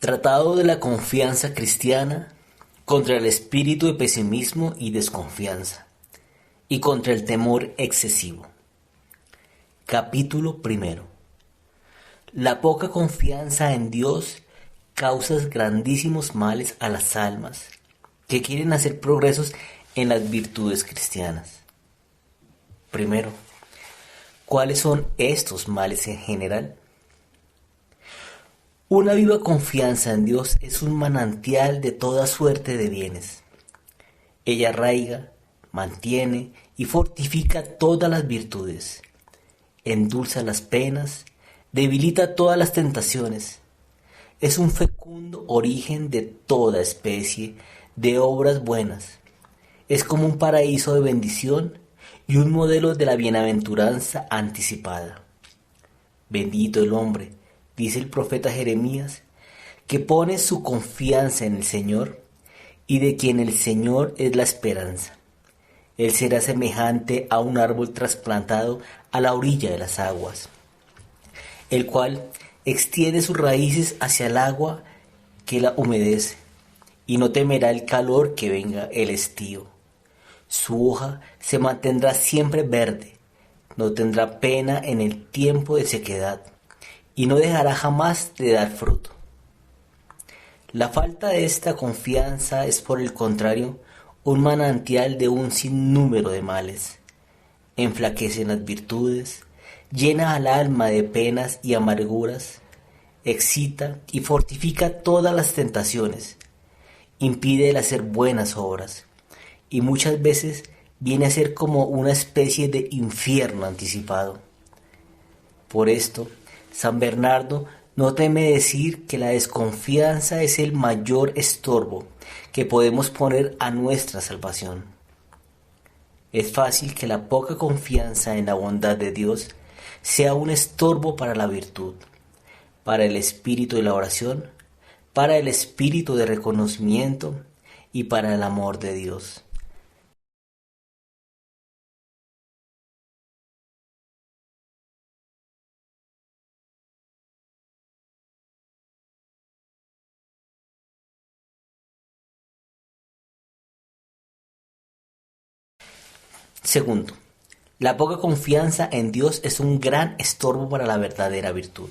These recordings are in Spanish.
Tratado de la confianza cristiana contra el espíritu de pesimismo y desconfianza y contra el temor excesivo. Capítulo primero. La poca confianza en Dios causa grandísimos males a las almas que quieren hacer progresos en las virtudes cristianas. Primero, ¿cuáles son estos males en general? Una viva confianza en Dios es un manantial de toda suerte de bienes. Ella arraiga, mantiene y fortifica todas las virtudes, endulza las penas, debilita todas las tentaciones. Es un fecundo origen de toda especie de obras buenas. Es como un paraíso de bendición y un modelo de la bienaventuranza anticipada. Bendito el hombre, dice el profeta Jeremías, que pone su confianza en el Señor y de quien el Señor es la esperanza. Él será semejante a un árbol trasplantado a la orilla de las aguas, el cual extiende sus raíces hacia el agua que la humedece, y no temerá el calor que venga el estío. Su hoja se mantendrá siempre verde, no tendrá pena en el tiempo de sequedad, y no dejará jamás de dar fruto. La falta de esta confianza es, por el contrario, un manantial de un sinnúmero de males. Enflaquece las virtudes, llena al alma de penas y amarguras, excita y fortifica todas las tentaciones, impide el hacer buenas obras, y muchas veces viene a ser como una especie de infierno anticipado. Por esto, San Bernardo no teme decir que la desconfianza es el mayor estorbo que podemos poner a nuestra salvación. Es fácil que la poca confianza en la bondad de Dios sea un estorbo para la virtud, para el espíritu de la oración, para el espíritu de reconocimiento y para el amor de Dios. Segundo, la poca confianza en Dios es un gran estorbo para la verdadera virtud.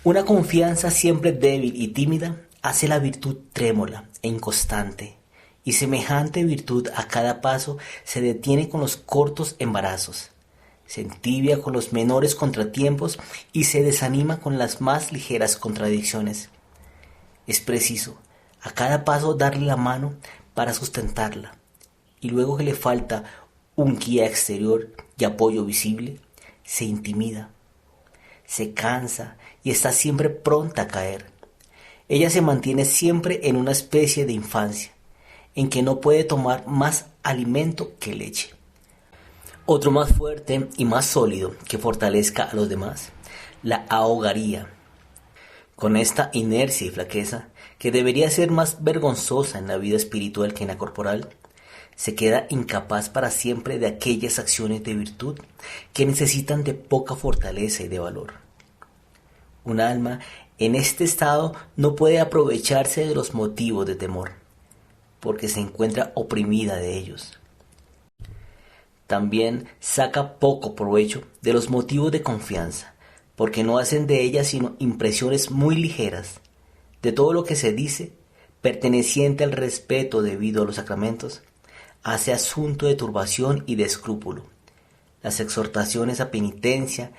Una confianza siempre débil y tímida hace la virtud trémula e inconstante, y semejante virtud a cada paso se detiene con los cortos embarazos, se entibia con los menores contratiempos y se desanima con las más ligeras contradicciones. Es preciso a cada paso darle la mano para sustentarla, y luego que le falta un guía exterior y apoyo visible, se intimida, se cansa y está siempre pronta a caer. Ella se mantiene siempre en una especie de infancia, en que no puede tomar más alimento que leche. Otro más fuerte y más sólido que fortalezca a los demás, la ahogaría. Con esta inercia y flaqueza, que debería ser más vergonzosa en la vida espiritual que en la corporal, se queda incapaz para siempre de aquellas acciones de virtud que necesitan de poca fortaleza y de valor. Un alma en este estado no puede aprovecharse de los motivos de temor, porque se encuentra oprimida de ellos. También saca poco provecho de los motivos de confianza, porque no hacen de ella sino impresiones muy ligeras de todo lo que se dice, perteneciente al respeto debido a los sacramentos, hace asunto de turbación y de escrúpulo. Las exhortaciones a penitencia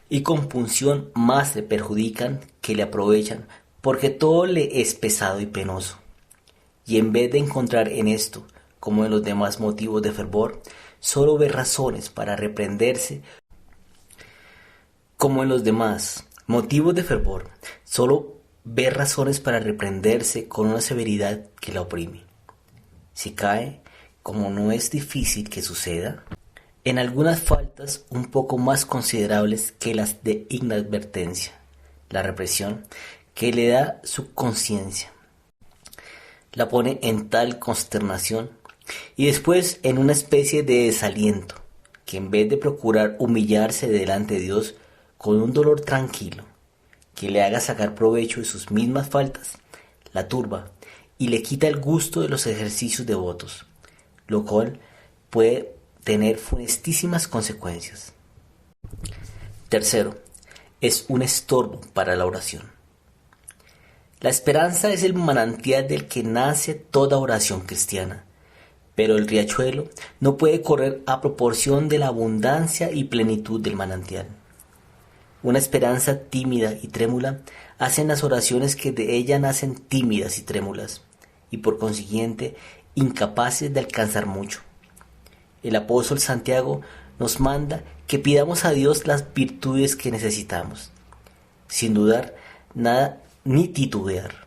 y compunción más le perjudican que le aprovechan, porque todo le es pesado y penoso. Y en vez de encontrar en esto, como en los demás motivos de fervor, solo ve razones para reprenderse. Como en los demás motivos de fervor, solo ve razones para reprenderse con una severidad que la oprime. Si cae, como no es difícil que suceda, en algunas faltas un poco más considerables que las de inadvertencia, la represión que le da su conciencia la pone en tal consternación y después en una especie de desaliento que en vez de procurar humillarse delante de Dios con un dolor tranquilo, que le haga sacar provecho de sus mismas faltas, la turba y le quita el gusto de los ejercicios devotos, lo cual puede tener funestísimas consecuencias. Tercero, es un estorbo para la oración. La esperanza es el manantial del que nace toda oración cristiana, pero el riachuelo no puede correr a proporción de la abundancia y plenitud del manantial. Una esperanza tímida y trémula hacen las oraciones que de ella nacen tímidas y trémulas, y por consiguiente incapaces de alcanzar mucho. El apóstol Santiago nos manda que pidamos a Dios las virtudes que necesitamos, sin dudar nada ni titubear.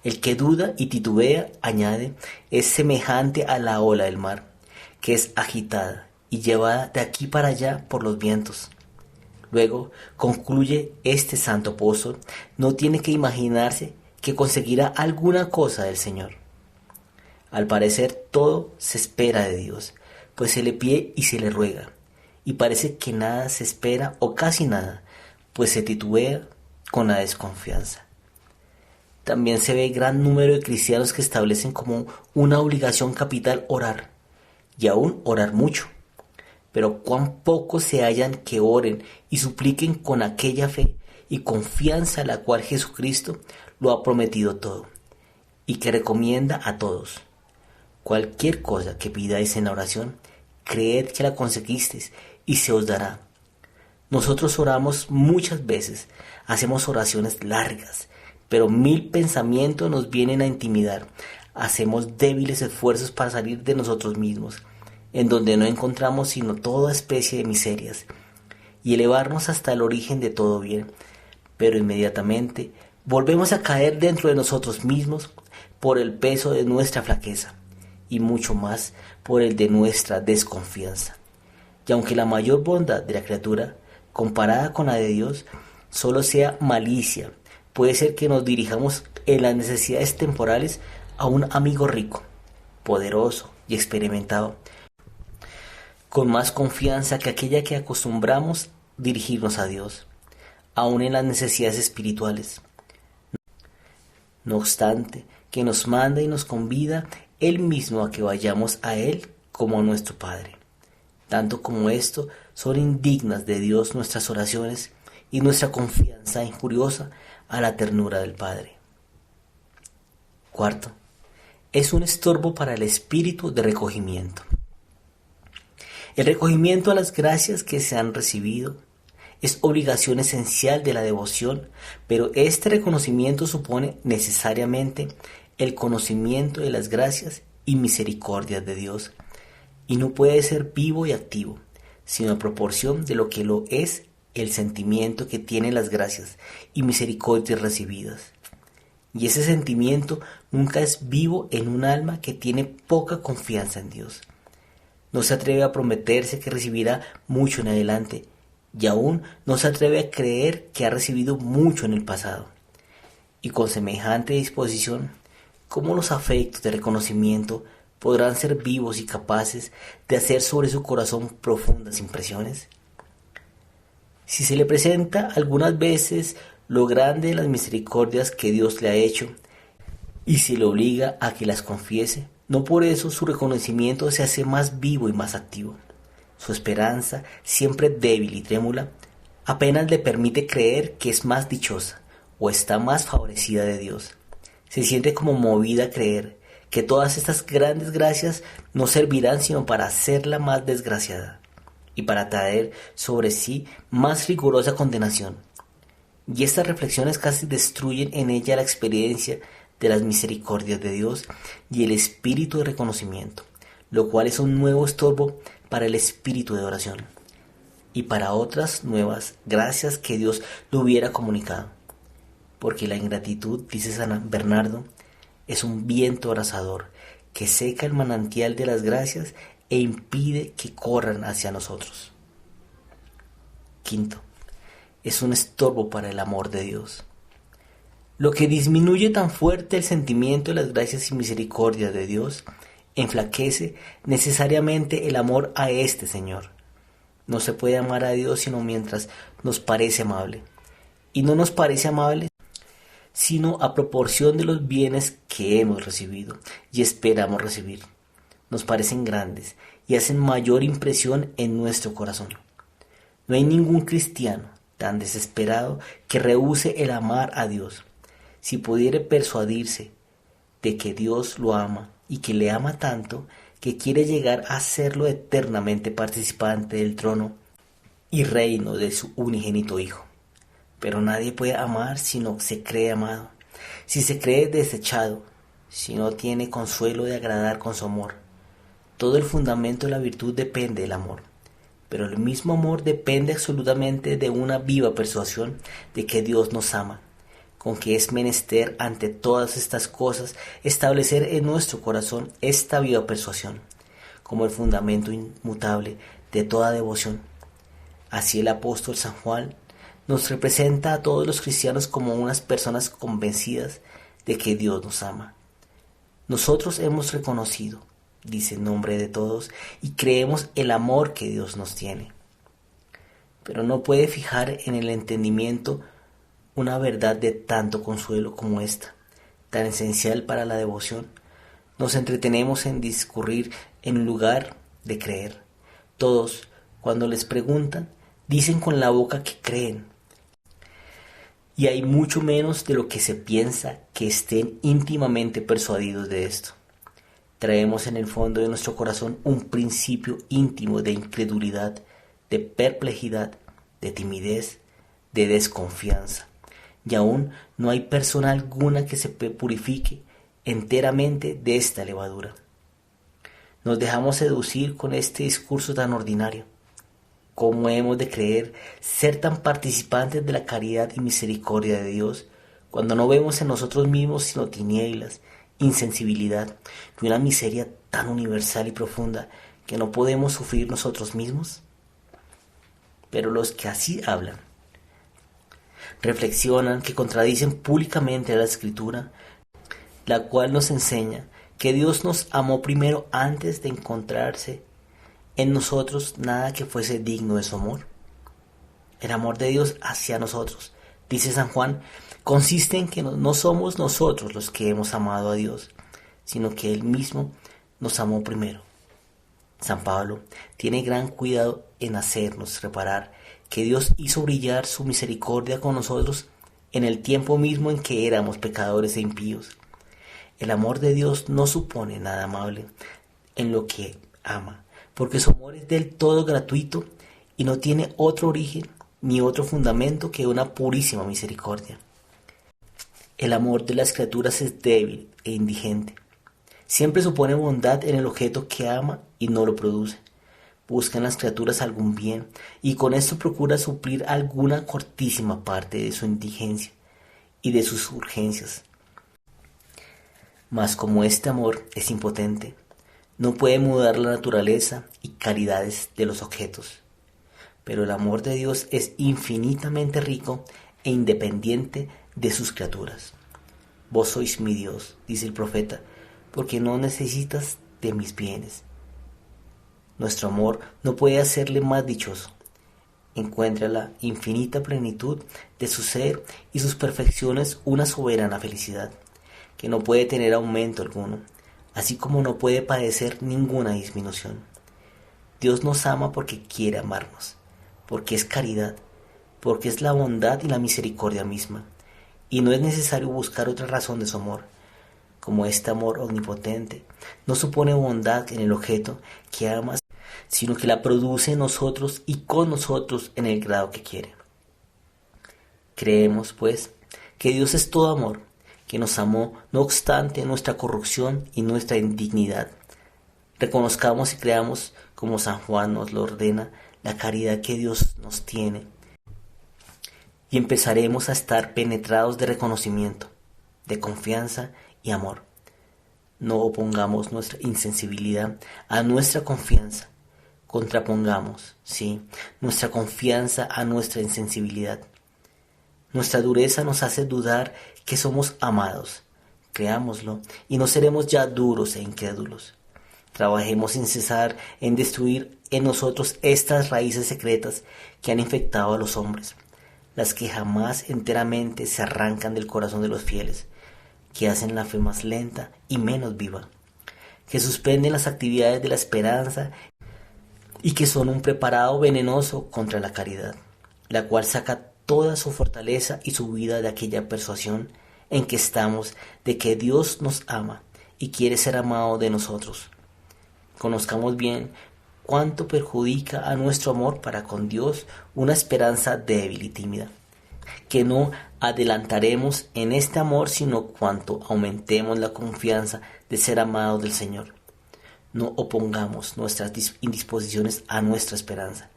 El que duda y titubea, añade, es semejante a la ola del mar, que es agitada y llevada de aquí para allá por los vientos. Luego, concluye este santo apóstol, no tiene que imaginarse que conseguirá alguna cosa del Señor. Al parecer todo se espera de Dios, pues se le pide y se le ruega, y parece que nada se espera o casi nada, pues se titubea con la desconfianza. También se ve gran número de cristianos que establecen como una obligación capital orar, y aún orar mucho. Pero cuán pocos se hallan que oren y supliquen con aquella fe y confianza a la cual Jesucristo lo ha prometido todo, y que recomienda a todos. Cualquier cosa que pidáis en la oración, creed que la conseguisteis y se os dará. Nosotros oramos muchas veces, hacemos oraciones largas, pero 1000 pensamientos nos vienen a intimidar. Hacemos débiles esfuerzos para salir de nosotros mismos, en donde no encontramos sino toda especie de miserias, y elevarnos hasta el origen de todo bien, pero inmediatamente volvemos a caer dentro de nosotros mismos por el peso de nuestra flaqueza, y mucho más por el de nuestra desconfianza. Y aunque la mayor bondad de la criatura, comparada con la de Dios, solo sea malicia, puede ser que nos dirijamos en las necesidades temporales a un amigo rico, poderoso y experimentado, con más confianza que aquella que acostumbramos dirigirnos a Dios, aun en las necesidades espirituales. No obstante, que nos manda y nos convida Él mismo a que vayamos a Él como a nuestro Padre. Tanto como esto son indignas de Dios nuestras oraciones y nuestra confianza injuriosa a la ternura del Padre. Cuarto, es un estorbo para el espíritu de recogimiento. El recogimiento a las gracias que se han recibido es obligación esencial de la devoción, pero este reconocimiento supone necesariamente el conocimiento de las gracias y misericordias de Dios, y no puede ser vivo y activo, sino a proporción de lo que lo es el sentimiento que tienen las gracias y misericordias recibidas. Y ese sentimiento nunca es vivo en un alma que tiene poca confianza en Dios. No se atreve a prometerse que recibirá mucho en adelante, y aún no se atreve a creer que ha recibido mucho en el pasado. Y con semejante disposición, ¿cómo los afectos de reconocimiento podrán ser vivos y capaces de hacer sobre su corazón profundas impresiones? Si se le presenta algunas veces lo grande de las misericordias que Dios le ha hecho, y se le obliga a que las confiese, no por eso su reconocimiento se hace más vivo y más activo. Su esperanza, siempre débil y trémula, apenas le permite creer que es más dichosa o está más favorecida de Dios. Se siente como movida a creer que todas estas grandes gracias no servirán sino para hacerla más desgraciada y para traer sobre sí más rigurosa condenación. Y estas reflexiones casi destruyen en ella la experiencia de las misericordias de Dios y el espíritu de reconocimiento, lo cual es un nuevo estorbo para el espíritu de oración y para otras nuevas gracias que Dios le hubiera comunicado. Porque la ingratitud, dice San Bernardo, es un viento abrasador que seca el manantial de las gracias e impide que corran hacia nosotros. Quinto, es un estorbo para el amor de Dios. Lo que disminuye tan fuerte el sentimiento de las gracias y misericordias de Dios, enflaquece necesariamente el amor a este Señor. No se puede amar a Dios sino mientras nos parece amable, y no nos parece amable, sino a proporción de los bienes que hemos recibido y esperamos recibir. Nos parecen grandes y hacen mayor impresión en nuestro corazón. No hay ningún cristiano tan desesperado que rehúse el amar a Dios. Si pudiere persuadirse de que Dios lo ama y que le ama tanto que quiere llegar a serlo eternamente participante del trono y reino de su unigénito Hijo. Pero nadie puede amar si no se cree amado, si se cree desechado, si no tiene consuelo de agradar con su amor. Todo el fundamento de la virtud depende del amor, pero el mismo amor depende absolutamente de una viva persuasión de que Dios nos ama, con que es menester ante todas estas cosas establecer en nuestro corazón esta viva persuasión, como el fundamento inmutable de toda devoción. Así el apóstol San Juan nos representa a todos los cristianos como unas personas convencidas de que Dios nos ama. Nosotros hemos reconocido, dice en nombre de todos, y creemos el amor que Dios nos tiene. Pero no puede fijar en el entendimiento una verdad de tanto consuelo como esta, tan esencial para la devoción. Nos entretenemos en discurrir en lugar de creer. Todos, cuando les preguntan, dicen con la boca que creen, y hay mucho menos de lo que se piensa que estén íntimamente persuadidos de esto. Traemos en el fondo de nuestro corazón un principio íntimo de incredulidad, de perplejidad, de timidez, de desconfianza, y aún no hay persona alguna que se purifique enteramente de esta levadura. Nos dejamos seducir con este discurso tan ordinario. ¿Cómo hemos de creer ser tan participantes de la caridad y misericordia de Dios cuando no vemos en nosotros mismos sino tinieblas, insensibilidad y una miseria tan universal y profunda que no podemos sufrir nosotros mismos? Pero los que así hablan, reflexionan que contradicen públicamente a la Escritura, la cual nos enseña que Dios nos amó primero antes de encontrarse en nosotros nada que fuese digno de su amor. El amor de Dios hacia nosotros, dice San Juan, consiste en que no somos nosotros los que hemos amado a Dios, sino que Él mismo nos amó primero. San Pablo tiene gran cuidado en hacernos reparar que Dios hizo brillar su misericordia con nosotros en el tiempo mismo en que éramos pecadores e impíos. El amor de Dios no supone nada amable en lo que ama, porque su amor es del todo gratuito y no tiene otro origen ni otro fundamento que una purísima misericordia. El amor de las criaturas es débil e indigente. Siempre supone bondad en el objeto que ama y no lo produce. Busca en las criaturas algún bien y con esto procura suplir alguna cortísima parte de su indigencia y de sus urgencias. Mas como este amor es impotente, no puede mudar la naturaleza y calidades de los objetos. Pero el amor de Dios es infinitamente rico e independiente de sus criaturas. Vos sois mi Dios, dice el profeta, porque no necesitas de mis bienes. Nuestro amor no puede hacerle más dichoso. Encuentra la infinita plenitud de su ser y sus perfecciones una soberana felicidad, que no puede tener aumento alguno, así como no puede padecer ninguna disminución. Dios nos ama porque quiere amarnos, porque es caridad, porque es la bondad y la misericordia misma, y no es necesario buscar otra razón de su amor. Como este amor omnipotente no supone bondad en el objeto que ama, sino que la produce en nosotros y con nosotros en el grado que quiere. Creemos, pues, que Dios es todo amor, que nos amó no obstante nuestra corrupción y nuestra indignidad. Reconozcamos y creamos, como San Juan nos lo ordena, la caridad que Dios nos tiene, y empezaremos a estar penetrados de reconocimiento, de confianza y amor. No opongamos nuestra insensibilidad a nuestra confianza, contrapongamos, sí, nuestra confianza a nuestra insensibilidad. Nuestra dureza nos hace dudar que somos amados. Creámoslo y no seremos ya duros e incrédulos. Trabajemos sin cesar en destruir en nosotros estas raíces secretas que han infectado a los hombres, las que jamás enteramente se arrancan del corazón de los fieles, que hacen la fe más lenta y menos viva, que suspenden las actividades de la esperanza y que son un preparado venenoso contra la caridad, la cual saca toda su fortaleza y su vida de aquella persuasión en que estamos de que Dios nos ama y quiere ser amado de nosotros. Conozcamos bien cuánto perjudica a nuestro amor para con Dios una esperanza débil y tímida, que no adelantaremos en este amor sino cuanto aumentemos la confianza de ser amados del Señor. No opongamos nuestras indisposiciones a nuestra esperanza,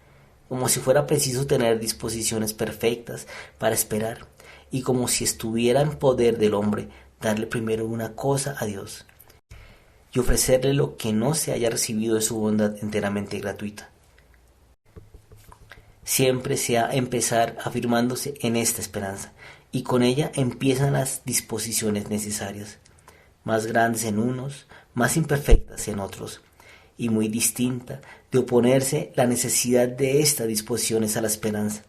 como si fuera preciso tener disposiciones perfectas para esperar, y como si estuviera en poder del hombre darle primero una cosa a Dios, y ofrecerle lo que no se haya recibido de su bondad enteramente gratuita. Siempre se ha empezar afirmándose en esta esperanza, y con ella empiezan las disposiciones necesarias, más grandes en unos, más imperfectas en otros, y muy distinta de oponerse la necesidad de estas disposiciones a la esperanza.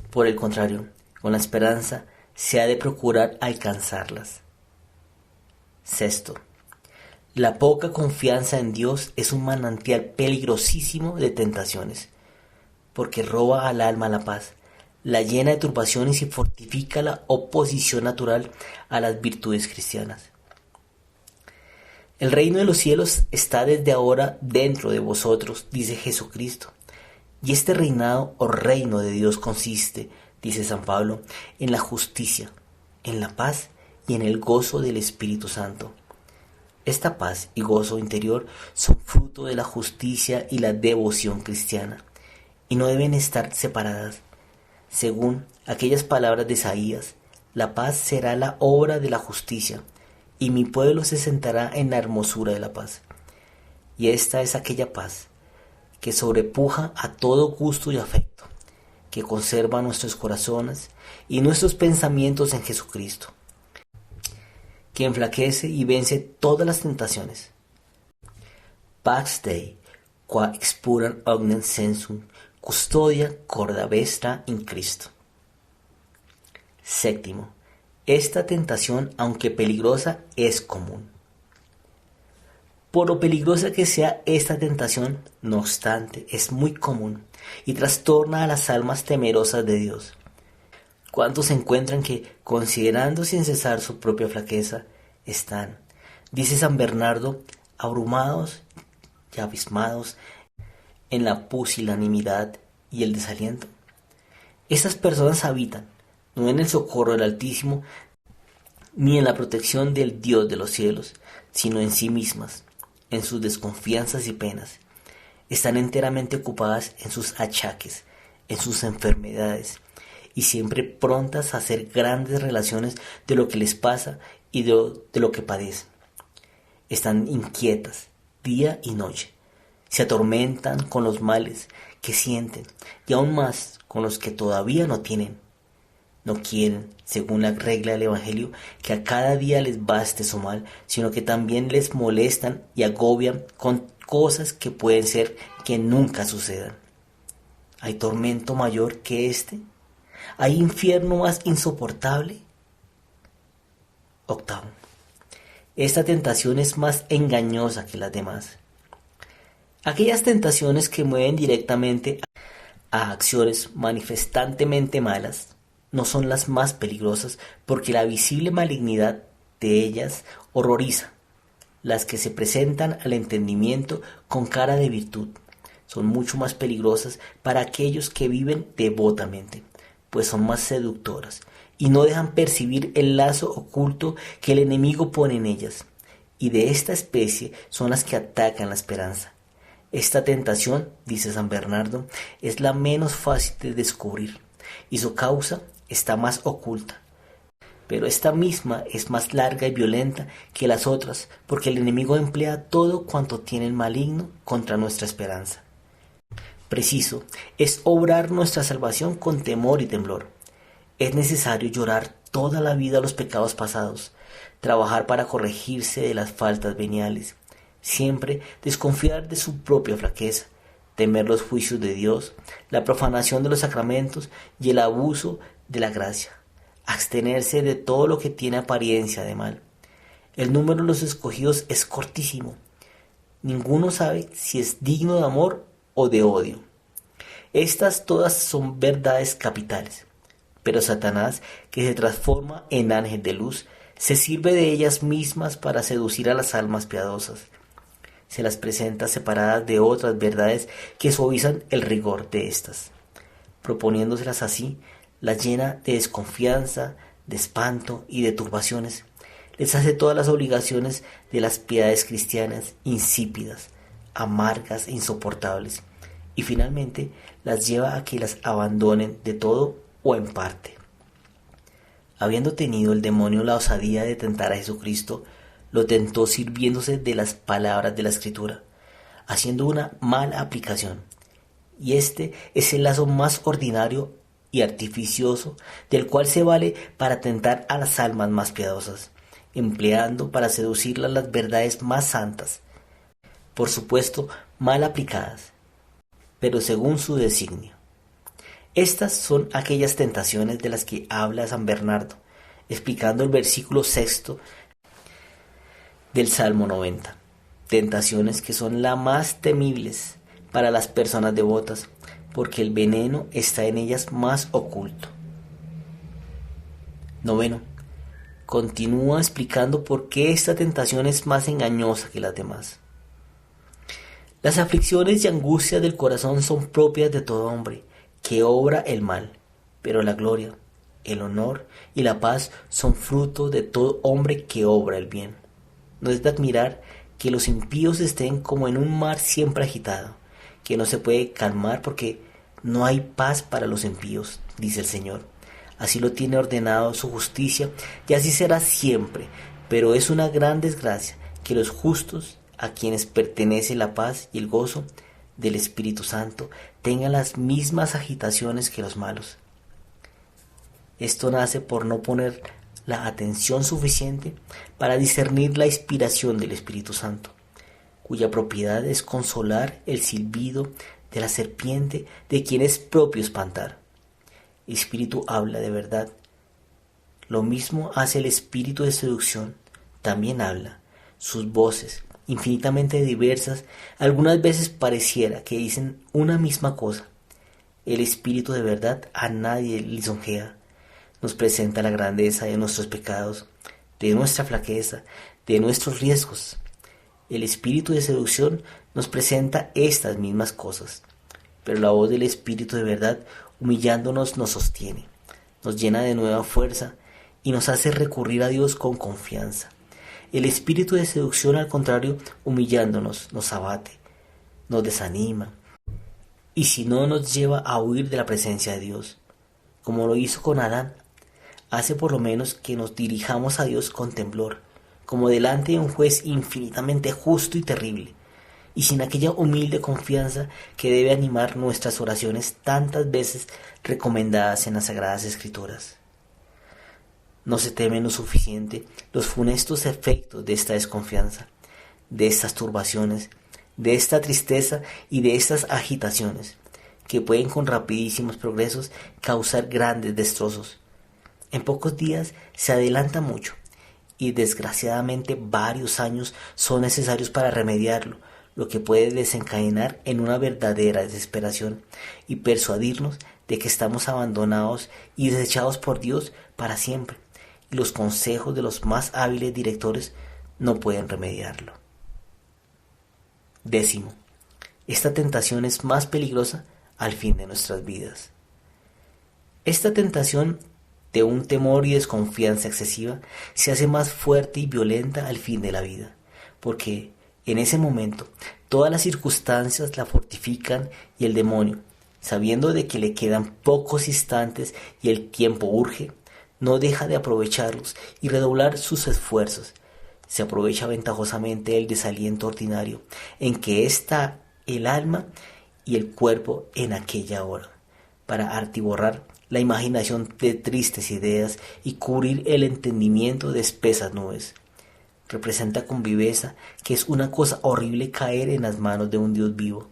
Por el contrario, con la esperanza se ha de procurar alcanzarlas. Sexto, la poca confianza en Dios es un manantial peligrosísimo de tentaciones, porque roba al alma la paz, la llena de turbaciones y fortifica la oposición natural a las virtudes cristianas. El reino de los cielos está desde ahora dentro de vosotros, dice Jesucristo. Y este reinado o reino de Dios consiste, dice San Pablo, en la justicia, en la paz y en el gozo del Espíritu Santo. Esta paz y gozo interior son fruto de la justicia y la devoción cristiana, y no deben estar separadas. Según aquellas palabras de Isaías, la paz será la obra de la justicia, y mi pueblo se sentará en la hermosura de la paz. Y esta es aquella paz que sobrepuja a todo gusto y afecto, que conserva nuestros corazones y nuestros pensamientos en Jesucristo, que enflaquece y vence todas las tentaciones. Pax Dei, qua expuran ognem sensum, custodia corda vestra in Cristo. Séptimo, esta tentación, aunque peligrosa, es común. Por lo peligrosa que sea esta tentación, no obstante, es muy común y trastorna a las almas temerosas de Dios. ¿Cuántos se encuentran que, considerando sin cesar su propia flaqueza, están, dice San Bernardo, abrumados y abismados en la pusilanimidad y el desaliento? Estas personas habitan, no en el socorro del Altísimo, ni en la protección del Dios de los cielos, sino en sí mismas, en sus desconfianzas y penas. Están enteramente ocupadas en sus achaques, en sus enfermedades, y siempre prontas a hacer grandes relaciones de lo que les pasa y de lo que padecen. Están inquietas día y noche, se atormentan con los males que sienten y aún más con los que todavía no tienen. No quieren, según la regla del Evangelio, que a cada día les baste su mal, sino que también les molestan y agobian con cosas que pueden ser que nunca sucedan. ¿Hay tormento mayor que este? ¿Hay infierno más insoportable? Octavo, esta tentación es más engañosa que las demás. Aquellas tentaciones que mueven directamente a acciones manifestantemente malas no son las más peligrosas, porque la visible malignidad de ellas horroriza. Las que se presentan al entendimiento con cara de virtud son mucho más peligrosas para aquellos que viven devotamente, pues son más seductoras y no dejan percibir el lazo oculto que el enemigo pone en ellas, y de esta especie son las que atacan la esperanza. Esta tentación, dice San Bernardo, es la menos fácil de descubrir, y su causa está más oculta. Pero esta misma es más larga y violenta que las otras, porque el enemigo emplea todo cuanto tiene el maligno contra nuestra esperanza. Preciso es obrar nuestra salvación con temor y temblor. Es necesario llorar toda la vida los pecados pasados, trabajar para corregirse de las faltas veniales, siempre desconfiar de su propia flaqueza, temer los juicios de Dios, la profanación de los sacramentos y el abuso de la gracia, abstenerse de todo lo que tiene apariencia de mal. El número de los escogidos es cortísimo. Ninguno sabe si es digno de amor o de odio. Estas todas son verdades capitales, pero Satanás, que se transforma en ángel de luz, se sirve de ellas mismas para seducir a las almas piadosas. Se las presenta separadas de otras verdades que suavizan el rigor de éstas. Proponiéndoselas así, las llena de desconfianza, de espanto y de turbaciones. Les hace todas las obligaciones de las piedades cristianas insípidas, amargas e insoportables, y finalmente las lleva a que las abandonen de todo o en parte. Habiendo tenido el demonio la osadía de tentar a Jesucristo, lo tentó sirviéndose de las palabras de la Escritura, haciendo una mala aplicación. Y este es el lazo más ordinario y artificioso del cual se vale para tentar a las almas más piadosas, empleando para seducirlas las verdades más santas, por supuesto mal aplicadas, pero según su designio. Estas son aquellas tentaciones de las que habla San Bernardo, explicando el versículo 6 del Salmo 90. Tentaciones que son las más temibles para las personas devotas, porque el veneno está en ellas más oculto. 9. Continúa explicando por qué esta tentación es más engañosa que las demás. Las aflicciones y angustias del corazón son propias de todo hombre que obra el mal, pero la gloria, el honor y la paz son fruto de todo hombre que obra el bien. No es de admirar que los impíos estén como en un mar siempre agitado, que no se puede calmar porque no hay paz para los impíos, dice el Señor. Así lo tiene ordenado su justicia y así será siempre, pero es una gran desgracia que los justos, a quienes pertenece la paz y el gozo del Espíritu Santo, tengan las mismas agitaciones que los malos. Esto nace por no poner la atención suficiente para discernir la inspiración del Espíritu Santo, cuya propiedad es consolar el silbido de la serpiente de quien es propio espantar. El Espíritu habla de verdad. Lo mismo hace el espíritu de seducción, también habla. Sus voces, infinitamente diversas, algunas veces pareciera que dicen una misma cosa. El espíritu de verdad a nadie lisonjea. Nos presenta la grandeza de nuestros pecados, de nuestra flaqueza, de nuestros riesgos. El espíritu de seducción nos presenta estas mismas cosas, pero la voz del espíritu de verdad, humillándonos, nos sostiene, nos llena de nueva fuerza y nos hace recurrir a Dios con confianza. El espíritu de seducción, al contrario, humillándonos, nos abate, nos desanima, y si no, nos lleva a huir de la presencia de Dios, como lo hizo con Adán. Hace por lo menos que nos dirijamos a Dios con temblor, como delante de un juez infinitamente justo y terrible, y sin aquella humilde confianza que debe animar nuestras oraciones tantas veces recomendadas en las Sagradas Escrituras. No se temen lo suficiente los funestos efectos de esta desconfianza, de estas turbaciones, de esta tristeza y de estas agitaciones, que pueden con rapidísimos progresos causar grandes destrozos. En pocos días se adelanta mucho, y desgraciadamente varios años son necesarios para remediarlo, lo que puede desencadenar en una verdadera desesperación y persuadirnos de que estamos abandonados y desechados por Dios para siempre, y los consejos de los más hábiles directores no pueden remediarlo. 10. Esta tentación es más peligrosa al fin de nuestras vidas. Esta tentación de un temor y desconfianza excesiva se hace más fuerte y violenta al fin de la vida, porque en ese momento todas las circunstancias la fortifican y el demonio, sabiendo de que le quedan pocos instantes y el tiempo urge, no deja de aprovecharlos y redoblar sus esfuerzos. Se aprovecha ventajosamente el desaliento ordinario en que está el alma y el cuerpo en aquella hora, para atiborrar la imaginación de tristes ideas y cubrir el entendimiento de espesas nubes. Representa con viveza que es una cosa horrible caer en las manos de un Dios vivo,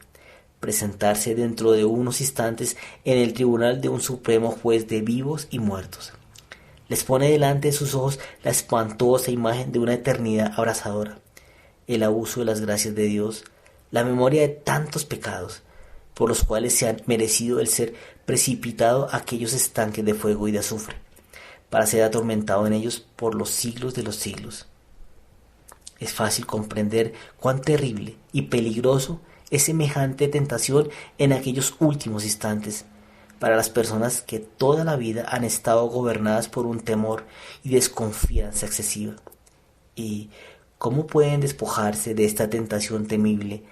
presentarse dentro de unos instantes en el tribunal de un supremo juez de vivos y muertos. Les pone delante de sus ojos la espantosa imagen de una eternidad abrasadora, el abuso de las gracias de Dios, la memoria de tantos pecados, por los cuales se han merecido el ser precipitado a aquellos estanques de fuego y de azufre, para ser atormentado en ellos por los siglos de los siglos. Es fácil comprender cuán terrible y peligroso es semejante tentación en aquellos últimos instantes, para las personas que toda la vida han estado gobernadas por un temor y desconfianza excesiva. ¿Y cómo pueden despojarse de esta tentación temible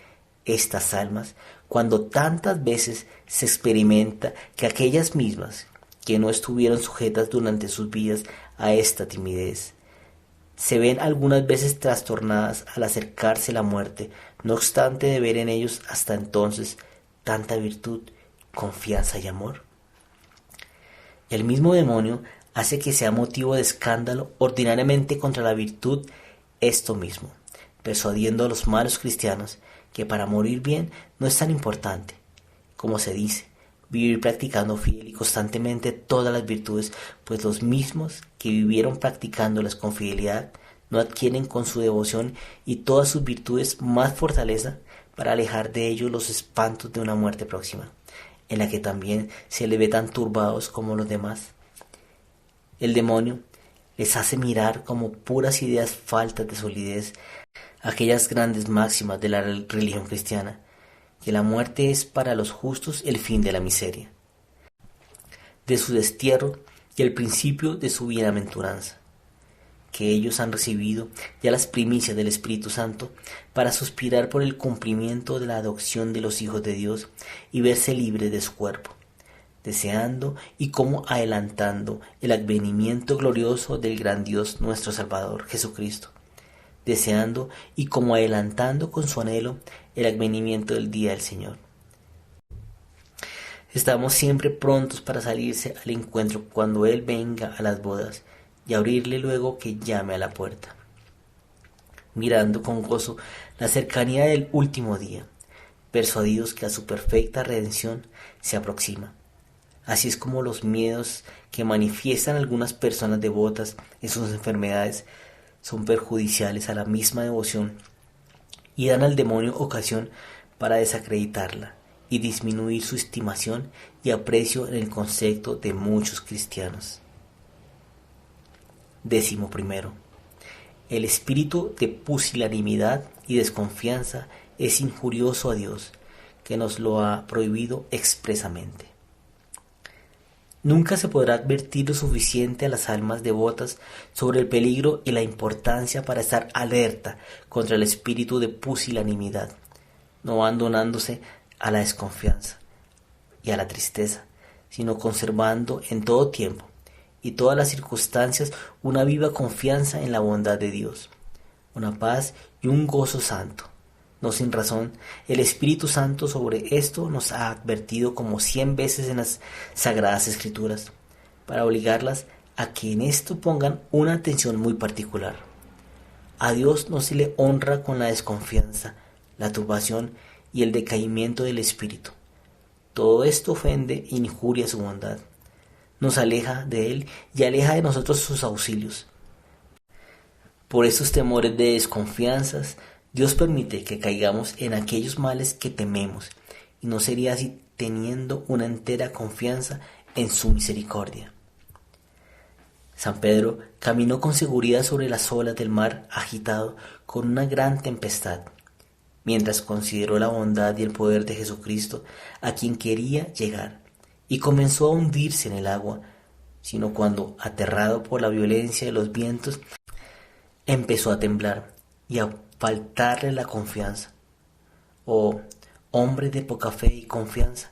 estas almas cuando tantas veces se experimenta que aquellas mismas que no estuvieron sujetas durante sus vidas a esta timidez se ven algunas veces trastornadas al acercarse la muerte, no obstante de ver en ellos hasta entonces tanta virtud, confianza y amor? El mismo demonio hace que sea motivo de escándalo ordinariamente contra la virtud esto mismo, persuadiendo a los malos cristianos que para morir bien no es tan importante, como se dice, vivir practicando fiel y constantemente todas las virtudes, pues los mismos que vivieron practicándolas con fidelidad no adquieren con su devoción y todas sus virtudes más fortaleza para alejar de ellos los espantos de una muerte próxima, en la que también se les ve tan turbados como los demás. El demonio les hace mirar como puras ideas faltas de solidez aquellas grandes máximas de la religión cristiana, que la muerte es para los justos el fin de la miseria, de su destierro y el principio de su bienaventuranza, que ellos han recibido ya las primicias del Espíritu Santo para suspirar por el cumplimiento de la adopción de los hijos de Dios y verse libres de su cuerpo, deseando y como adelantando el advenimiento glorioso del gran Dios nuestro Salvador Jesucristo, deseando y como adelantando con su anhelo el advenimiento del día del Señor. Estamos siempre prontos para salirse al encuentro cuando Él venga a las bodas y abrirle luego que llame a la puerta, mirando con gozo la cercanía del último día, persuadidos que a su perfecta redención se aproxima. Así es como los miedos que manifiestan algunas personas devotas en sus enfermedades son perjudiciales a la misma devoción y dan al demonio ocasión para desacreditarla y disminuir su estimación y aprecio en el concepto de muchos cristianos. 11. El espíritu de pusilanimidad y desconfianza es injurioso a Dios, que nos lo ha prohibido expresamente. Nunca se podrá advertir lo suficiente a las almas devotas sobre el peligro y la importancia para estar alerta contra el espíritu de pusilanimidad, no abandonándose a la desconfianza y a la tristeza, sino conservando en todo tiempo y todas las circunstancias una viva confianza en la bondad de Dios, una paz y un gozo santo. No sin razón, el Espíritu Santo sobre esto nos ha advertido como 100 veces en las Sagradas Escrituras, para obligarlas a que en esto pongan una atención muy particular. A Dios no se le honra con la desconfianza, la turbación y el decaimiento del espíritu. Todo esto ofende e injuria su bondad. Nos aleja de Él y aleja de nosotros sus auxilios. Por esos temores de desconfianzas, Dios permite que caigamos en aquellos males que tememos, y no sería así teniendo una entera confianza en su misericordia. San Pedro caminó con seguridad sobre las olas del mar agitado con una gran tempestad, mientras consideró la bondad y el poder de Jesucristo a quien quería llegar, y comenzó a hundirse en el agua, sino cuando, aterrado por la violencia de los vientos, empezó a temblar y a faltarle la confianza. Oh, hombre de poca fe y confianza,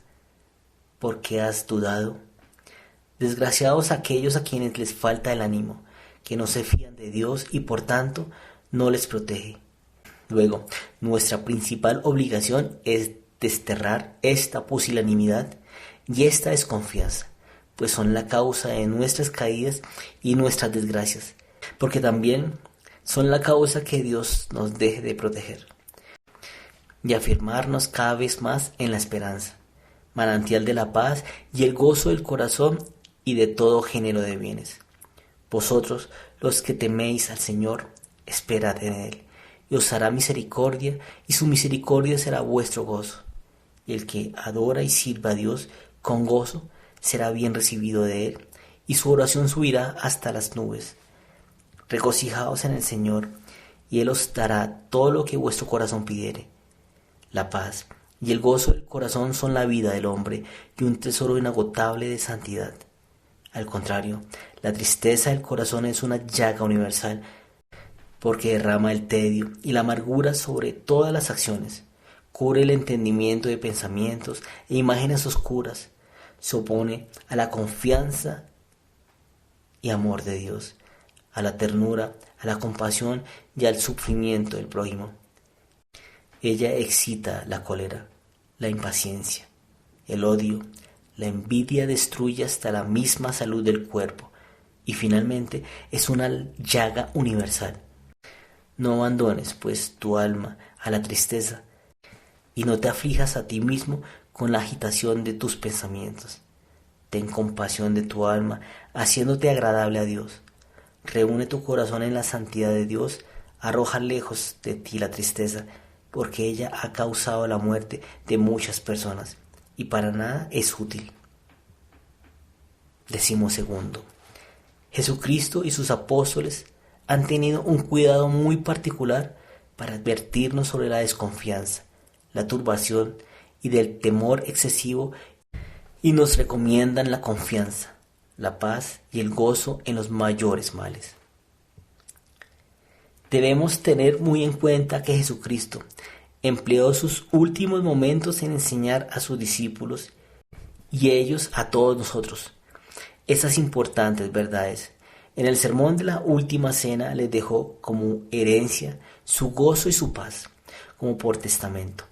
¿por qué has dudado? Desgraciados aquellos a quienes les falta el ánimo, que no se fían de Dios y por tanto no les protege. Luego, nuestra principal obligación es desterrar esta pusilanimidad y esta desconfianza, pues son la causa de nuestras caídas y nuestras desgracias, porque también son la causa que Dios nos deje de proteger. y afirmarnos cada vez más en la esperanza, manantial de la paz y el gozo del corazón y de todo género de bienes. Vosotros, los que teméis al Señor, esperad en Él, y os hará misericordia, y su misericordia será vuestro gozo. Y el que adora y sirva a Dios con gozo, será bien recibido de Él, y su oración subirá hasta las nubes. Regocijaos en el Señor, y Él os dará todo lo que vuestro corazón pidiere. La paz y el gozo del corazón son la vida del hombre, y un tesoro inagotable de santidad. Al contrario, la tristeza del corazón es una llaga universal, porque derrama el tedio y la amargura sobre todas las acciones, cubre el entendimiento de pensamientos e imágenes oscuras, se opone a la confianza y amor de Dios, a la ternura, a la compasión y al sufrimiento del prójimo. Ella excita la cólera, la impaciencia, el odio, la envidia destruye hasta la misma salud del cuerpo y finalmente es una llaga universal. No abandones, pues, tu alma a la tristeza y no te aflijas a ti mismo con la agitación de tus pensamientos. Ten compasión de tu alma, haciéndote agradable a Dios. Reúne tu corazón en la santidad de Dios, arroja lejos de ti la tristeza, porque ella ha causado la muerte de muchas personas y para nada es útil. 12. Jesucristo y sus apóstoles han tenido un cuidado muy particular para advertirnos sobre la desconfianza, la turbación y del temor excesivo, y nos recomiendan la confianza, la paz y el gozo en los mayores males. Debemos tener muy en cuenta que Jesucristo empleó sus últimos momentos en enseñar a sus discípulos y ellos a todos nosotros esas importantes verdades. En el sermón de la última cena les dejó como herencia su gozo y su paz, como por testamento.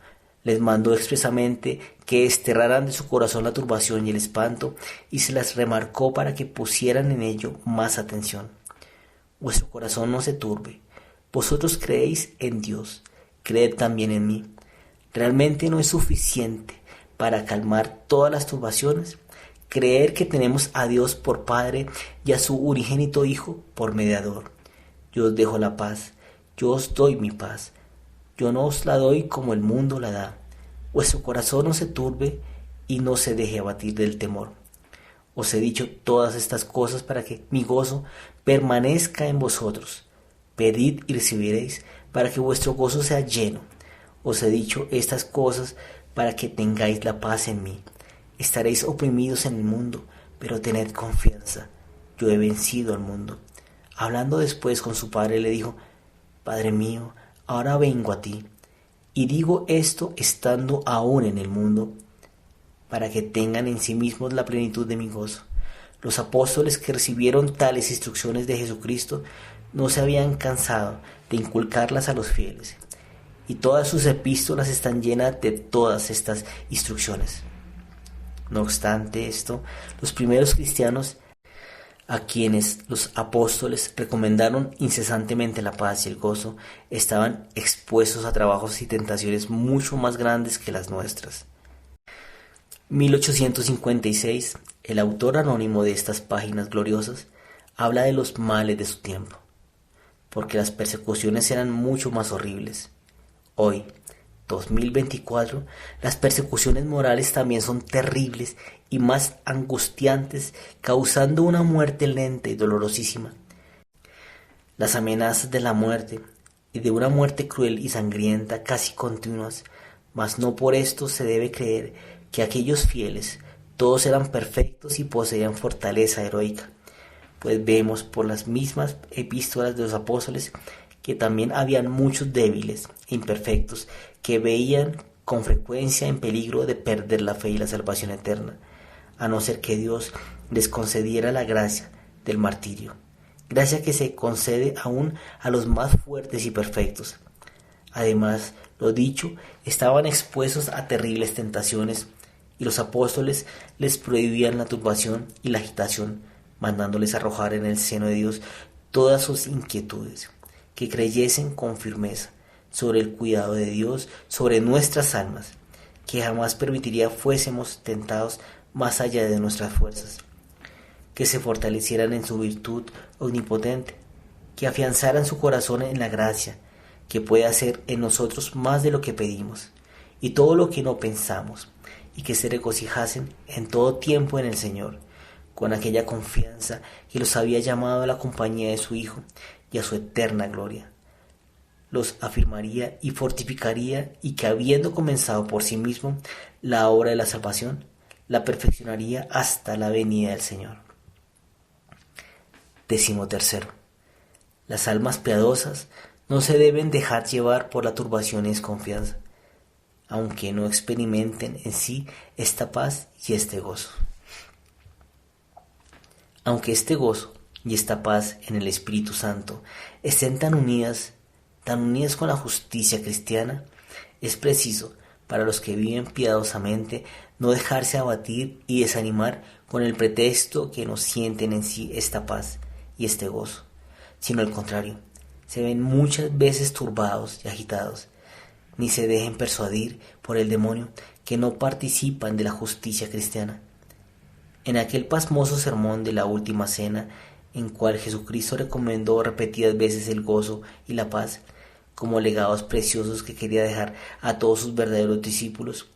Les mandó expresamente que desterraran de su corazón la turbación y el espanto, y se las remarcó para que pusieran en ello más atención. Vuestro corazón no se turbe. Vosotros creéis en Dios, creed también en mí. ¿Realmente no es suficiente para calmar todas las turbaciones? Creer que tenemos a Dios por Padre y a su unigénito Hijo por mediador. Yo os dejo la paz, yo os doy mi paz. Yo no os la doy como el mundo la da. Vuestro corazón no se turbe y no se deje abatir del temor. Os he dicho todas estas cosas para que mi gozo permanezca en vosotros. Pedid y recibiréis, para que vuestro gozo sea lleno. Os he dicho estas cosas para que tengáis la paz en mí. Estaréis oprimidos en el mundo, pero tened confianza. Yo he vencido al mundo. Hablando después con su padre, le dijo: Padre mío, ahora vengo a ti, y digo esto estando aún en el mundo, para que tengan en sí mismos la plenitud de mi gozo. Los apóstoles que recibieron tales instrucciones de Jesucristo no se habían cansado de inculcarlas a los fieles, y todas sus epístolas están llenas de todas estas instrucciones. No obstante esto, los primeros cristianos, a quienes los apóstoles recomendaron incesantemente la paz y el gozo, estaban expuestos a trabajos y tentaciones mucho más grandes que las nuestras. 1856, el autor anónimo de estas páginas gloriosas, habla de los males de su tiempo, porque las persecuciones eran mucho más horribles. Hoy, 2024, las persecuciones morales también son terribles y más angustiantes, causando una muerte lenta y dolorosísima. Las amenazas de la muerte, y de una muerte cruel y sangrienta casi continuas, mas no por esto se debe creer que aquellos fieles todos eran perfectos y poseían fortaleza heroica, pues vemos por las mismas epístolas de los apóstoles que también habían muchos débiles e imperfectos que veían con frecuencia en peligro de perder la fe y la salvación eterna, a no ser que Dios les concediera la gracia del martirio, gracia que se concede aún a los más fuertes y perfectos. Además, lo dicho, estaban expuestos a terribles tentaciones, y los apóstoles les prohibían la turbación y la agitación, mandándoles arrojar en el seno de Dios todas sus inquietudes, que creyesen con firmeza, sobre el cuidado de Dios, sobre nuestras almas, que jamás permitiría fuésemos tentados más allá de nuestras fuerzas, que se fortalecieran en su virtud omnipotente, que afianzaran su corazón en la gracia, que puede hacer en nosotros más de lo que pedimos, y todo lo que no pensamos, y que se regocijasen en todo tiempo en el Señor, con aquella confianza que los había llamado a la compañía de su Hijo y a su eterna gloria. Los afirmaría y fortificaría, y que habiendo comenzado por sí mismo la obra de la salvación, la perfeccionaría hasta la venida del Señor. 13. Las almas piadosas no se deben dejar llevar por la turbación y desconfianza, aunque no experimenten en sí esta paz y este gozo. Aunque este gozo y esta paz en el Espíritu Santo estén tan unidas con la justicia cristiana, es preciso para los que viven piadosamente no dejarse abatir y desanimar con el pretexto que no sienten en sí esta paz y este gozo, sino al contrario, se ven muchas veces turbados y agitados, ni se dejen persuadir por el demonio que no participan de la justicia cristiana. En aquel pasmoso sermón de la última cena, en cual Jesucristo recomendó repetidas veces el gozo y la paz como legados preciosos que quería dejar a todos sus verdaderos discípulos,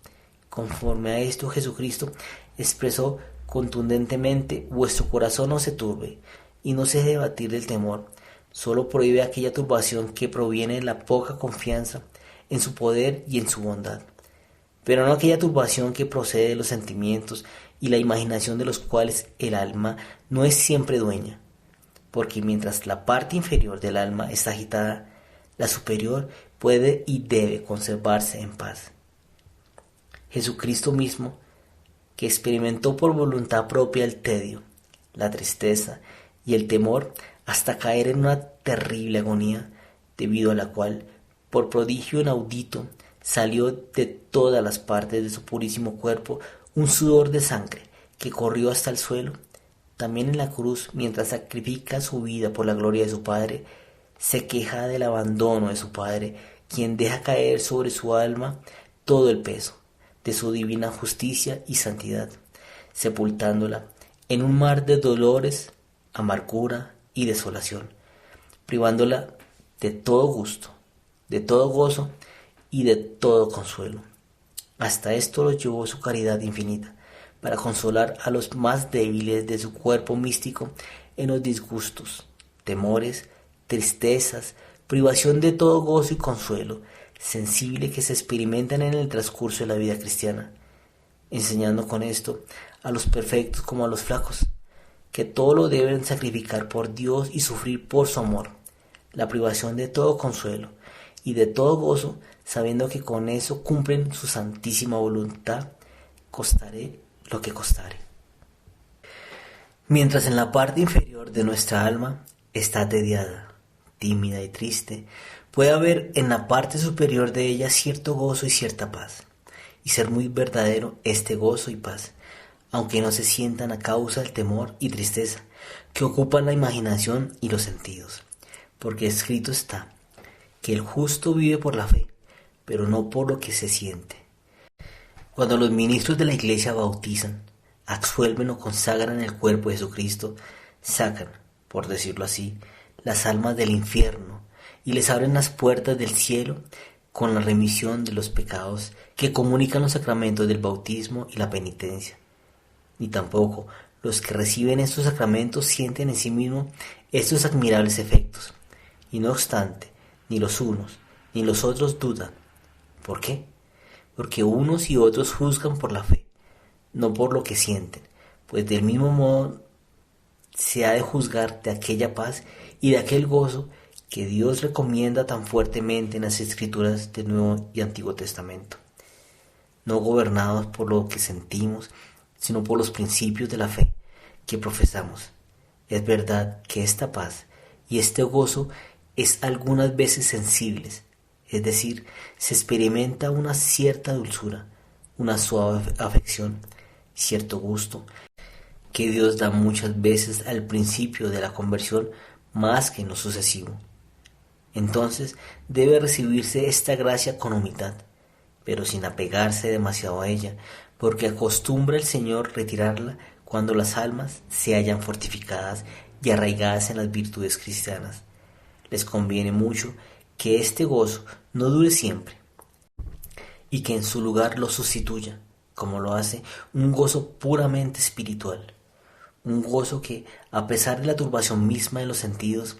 conforme a esto Jesucristo expresó contundentemente: vuestro corazón no se turbe y no se deje batir del temor, solo prohíbe aquella turbación que proviene de la poca confianza en su poder y en su bondad, pero no aquella turbación que procede de los sentimientos y la imaginación de los cuales el alma no es siempre dueña, porque mientras la parte inferior del alma está agitada, la superior puede y debe conservarse en paz. Jesucristo mismo, que experimentó por voluntad propia el tedio, la tristeza y el temor hasta caer en una terrible agonía, debido a la cual, por prodigio inaudito, salió de todas las partes de su purísimo cuerpo un sudor de sangre que corrió hasta el suelo. También en la cruz, mientras sacrifica su vida por la gloria de su Padre, se queja del abandono de su Padre, quien deja caer sobre su alma todo el peso de su divina justicia y santidad, sepultándola en un mar de dolores, amargura y desolación, privándola de todo gusto, de todo gozo y de todo consuelo. Hasta esto lo llevó su caridad infinita, para consolar a los más débiles de su cuerpo místico en los disgustos, temores, tristezas, privación de todo gozo y consuelo sensible que se experimentan en el transcurso de la vida cristiana, enseñando con esto a los perfectos como a los flacos, que todo lo deben sacrificar por Dios y sufrir por su amor, la privación de todo consuelo y de todo gozo, sabiendo que con eso cumplen su santísima voluntad, costaré lo que costare. Mientras en la parte inferior de nuestra alma está tediada, tímida y triste, puede haber en la parte superior de ella cierto gozo y cierta paz, y ser muy verdadero este gozo y paz, aunque no se sientan a causa del temor y tristeza que ocupan la imaginación y los sentidos, porque escrito está que el justo vive por la fe, pero no por lo que se siente. Cuando los ministros de la Iglesia bautizan, absuelven o consagran el cuerpo de Jesucristo, sacan, por decirlo así, las almas del infierno y les abren las puertas del cielo con la remisión de los pecados que comunican los sacramentos del bautismo y la penitencia. Ni tampoco los que reciben estos sacramentos sienten en sí mismos estos admirables efectos, y no obstante, ni los unos ni los otros dudan. ¿Por qué? Porque unos y otros juzgan por la fe, no por lo que sienten, pues del mismo modo se ha de juzgar de aquella paz y de aquel gozo que Dios recomienda tan fuertemente en las Escrituras del Nuevo y Antiguo Testamento, no gobernados por lo que sentimos, sino por los principios de la fe que profesamos. Es verdad que esta paz y este gozo es algunas veces sensibles, es decir, se experimenta una cierta dulzura, una suave afección, cierto gusto, que Dios da muchas veces al principio de la conversión más que en lo sucesivo. Entonces debe recibirse esta gracia con humildad, pero sin apegarse demasiado a ella, porque acostumbra el Señor retirarla cuando las almas se hallan fortificadas y arraigadas en las virtudes cristianas. Les conviene mucho que este gozo no dure siempre, y que en su lugar lo sustituya, como lo hace, un gozo puramente espiritual, un gozo que, a pesar de la turbación misma de los sentidos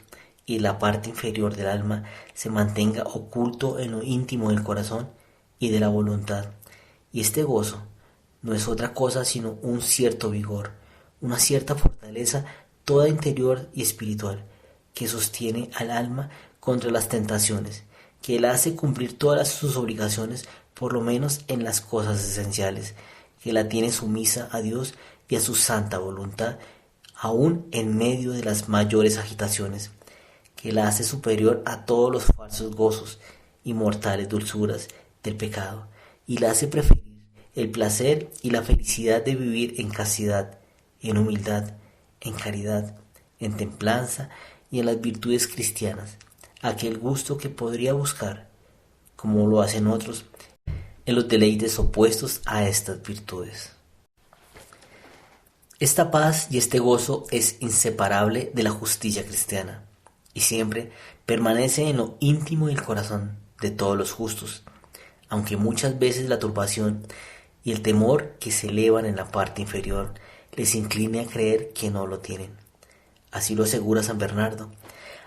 y la parte inferior del alma, se mantenga oculto en lo íntimo del corazón y de la voluntad. Y este gozo no es otra cosa sino un cierto vigor, una cierta fortaleza toda interior y espiritual, que sostiene al alma contra las tentaciones, que la hace cumplir todas sus obligaciones, por lo menos en las cosas esenciales, que la tiene sumisa a Dios y a su santa voluntad, aun en medio de las mayores agitaciones, que la hace superior a todos los falsos gozos y mortales dulzuras del pecado, y la hace preferir el placer y la felicidad de vivir en castidad, en humildad, en caridad, en templanza y en las virtudes cristianas, aquel gusto que podría buscar, como lo hacen otros, en los deleites opuestos a estas virtudes. Esta paz y este gozo es inseparable de la justicia cristiana, y siempre permanece en lo íntimo del corazón de todos los justos, aunque muchas veces la turbación y el temor que se elevan en la parte inferior les incline a creer que no lo tienen. Así lo asegura San Bernardo.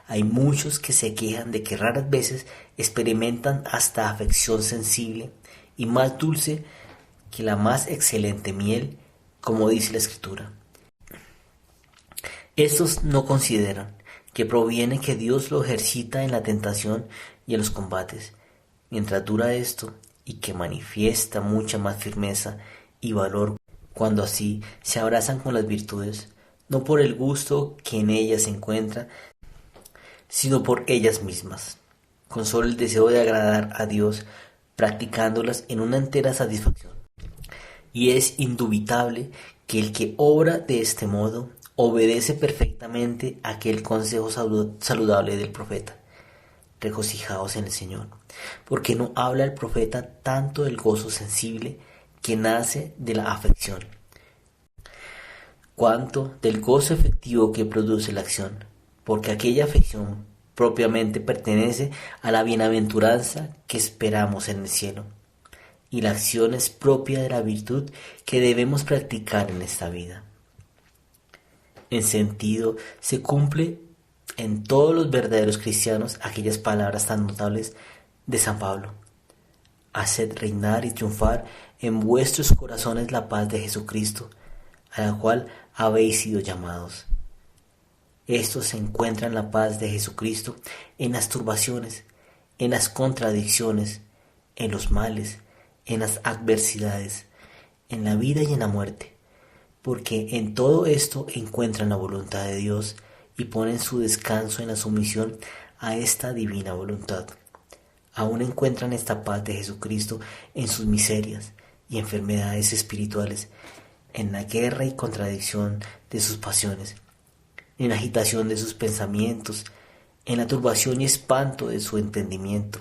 Hay muchos que se quejan de que raras veces experimentan hasta afección sensible y más dulce que la más excelente miel, como dice la Escritura. Estos no consideran que proviene que Dios lo ejercita en la tentación y en los combates, mientras dura esto, y que manifiesta mucha más firmeza y valor cuando así se abrazan con las virtudes, no por el gusto que en ellas se encuentra, sino por ellas mismas, con solo el deseo de agradar a Dios, practicándolas en una entera satisfacción. Y es indubitable que el que obra de este modo obedece perfectamente aquel consejo saludable del profeta: regocijaos en el Señor, porque no habla el profeta tanto del gozo sensible que nace de la afección, cuanto del gozo efectivo que produce la acción, porque aquella afección propiamente pertenece a la bienaventuranza que esperamos en el cielo, y la acción es propia de la virtud que debemos practicar en esta vida. En sentido, se cumple en todos los verdaderos cristianos aquellas palabras tan notables de San Pablo: haced reinar y triunfar en vuestros corazones la paz de Jesucristo, a la cual habéis sido llamados. Estos se encuentran la paz de Jesucristo en las turbaciones, en las contradicciones, en los males, en las adversidades, en la vida y en la muerte, porque en todo esto encuentran la voluntad de Dios y ponen su descanso en la sumisión a esta divina voluntad. Aún encuentran esta paz de Jesucristo en sus miserias y enfermedades espirituales, en la guerra y contradicción de sus pasiones, en la agitación de sus pensamientos, en la turbación y espanto de su entendimiento,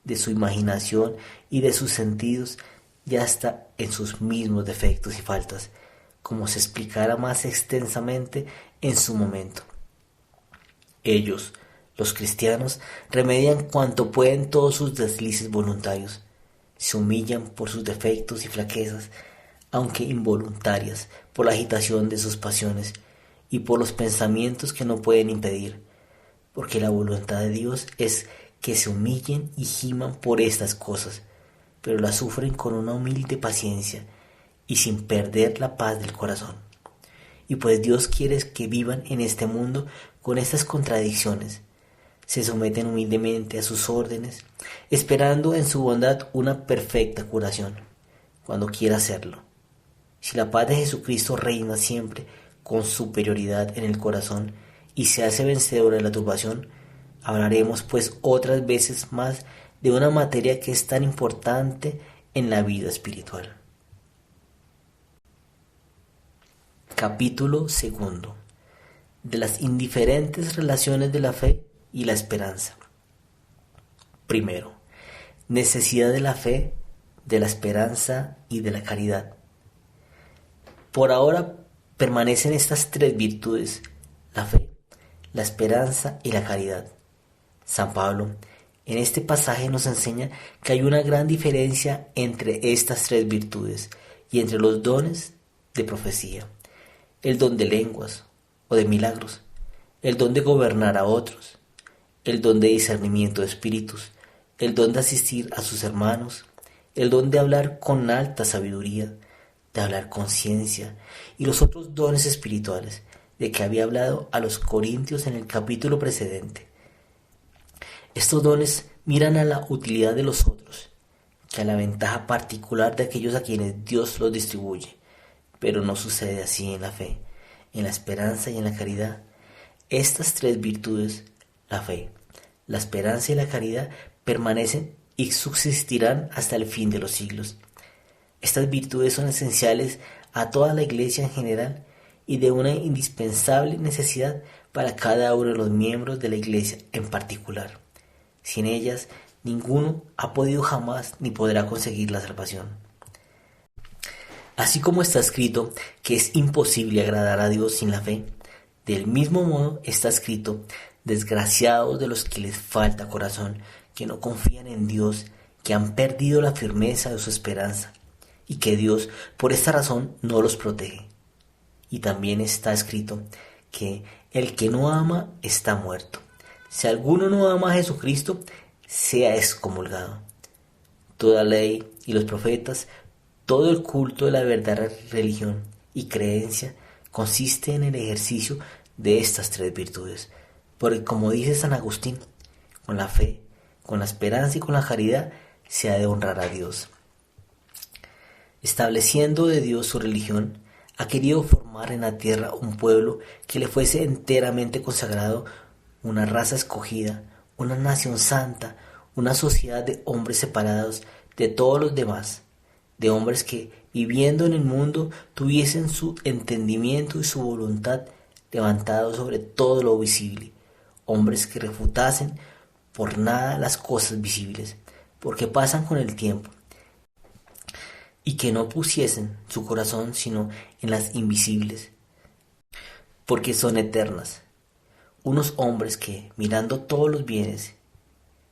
de su imaginación y de sus sentidos, y hasta en sus mismos defectos y faltas, como se explicará más extensamente en su momento. Ellos, los cristianos, remedian cuanto pueden todos sus deslices voluntarios, se humillan por sus defectos y flaquezas, aunque involuntarias, por la agitación de sus pasiones y por los pensamientos que no pueden impedir, porque la voluntad de Dios es que se humillen y giman por estas cosas, pero las sufren con una humilde paciencia y sin perder la paz del corazón. Y pues Dios quiere que vivan en este mundo con estas contradicciones, se someten humildemente a sus órdenes, esperando en su bondad una perfecta curación, cuando quiera hacerlo. Si la paz de Jesucristo reina siempre con superioridad en el corazón y se hace vencedora de la turbación, hablaremos pues otras veces más de una materia que es tan importante en la vida espiritual. Capítulo 2. De las indiferentes relaciones de la fe y la esperanza. Primero, necesidad de la fe, de la esperanza y de la caridad. Por ahora permanecen estas tres virtudes: la fe, la esperanza y la caridad. San Pablo en este pasaje nos enseña que hay una gran diferencia entre estas tres virtudes y entre los dones de profecía, el don de lenguas o de milagros, el don de gobernar a otros, el don de discernimiento de espíritus, el don de asistir a sus hermanos, el don de hablar con alta sabiduría, de hablar con ciencia, y los otros dones espirituales de que había hablado a los corintios en el capítulo precedente. Estos dones miran a la utilidad de los otros, que a la ventaja particular de aquellos a quienes Dios los distribuye, pero no sucede así en la fe, en la esperanza y en la caridad. Estas tres virtudes, la fe, la esperanza y la caridad, permanecen y subsistirán hasta el fin de los siglos. Estas virtudes son esenciales a toda la Iglesia en general y de una indispensable necesidad para cada uno de los miembros de la Iglesia en particular. Sin ellas, ninguno ha podido jamás ni podrá conseguir la salvación. Así como está escrito que es imposible agradar a Dios sin la fe, del mismo modo está escrito: desgraciados de los que les falta corazón, que no confían en Dios, que han perdido la firmeza de su esperanza, y que Dios por esta razón no los protege. Y también está escrito que el que no ama está muerto. Si alguno no ama a Jesucristo, sea excomulgado. Toda ley y los profetas, todo el culto de la verdadera religión y creencia consiste en el ejercicio de estas tres virtudes. Porque como dice San Agustín, con la fe, con la esperanza y con la caridad se ha de honrar a Dios. Estableciendo de Dios su religión, ha querido formar en la tierra un pueblo que le fuese enteramente consagrado, una raza escogida, una nación santa, una sociedad de hombres separados de todos los demás, de hombres que, viviendo en el mundo, tuviesen su entendimiento y su voluntad levantados sobre todo lo visible, hombres que refutasen por nada las cosas visibles, porque pasan con el tiempo, y que no pusiesen su corazón sino en las invisibles, porque son eternas. Unos hombres que, mirando todos los bienes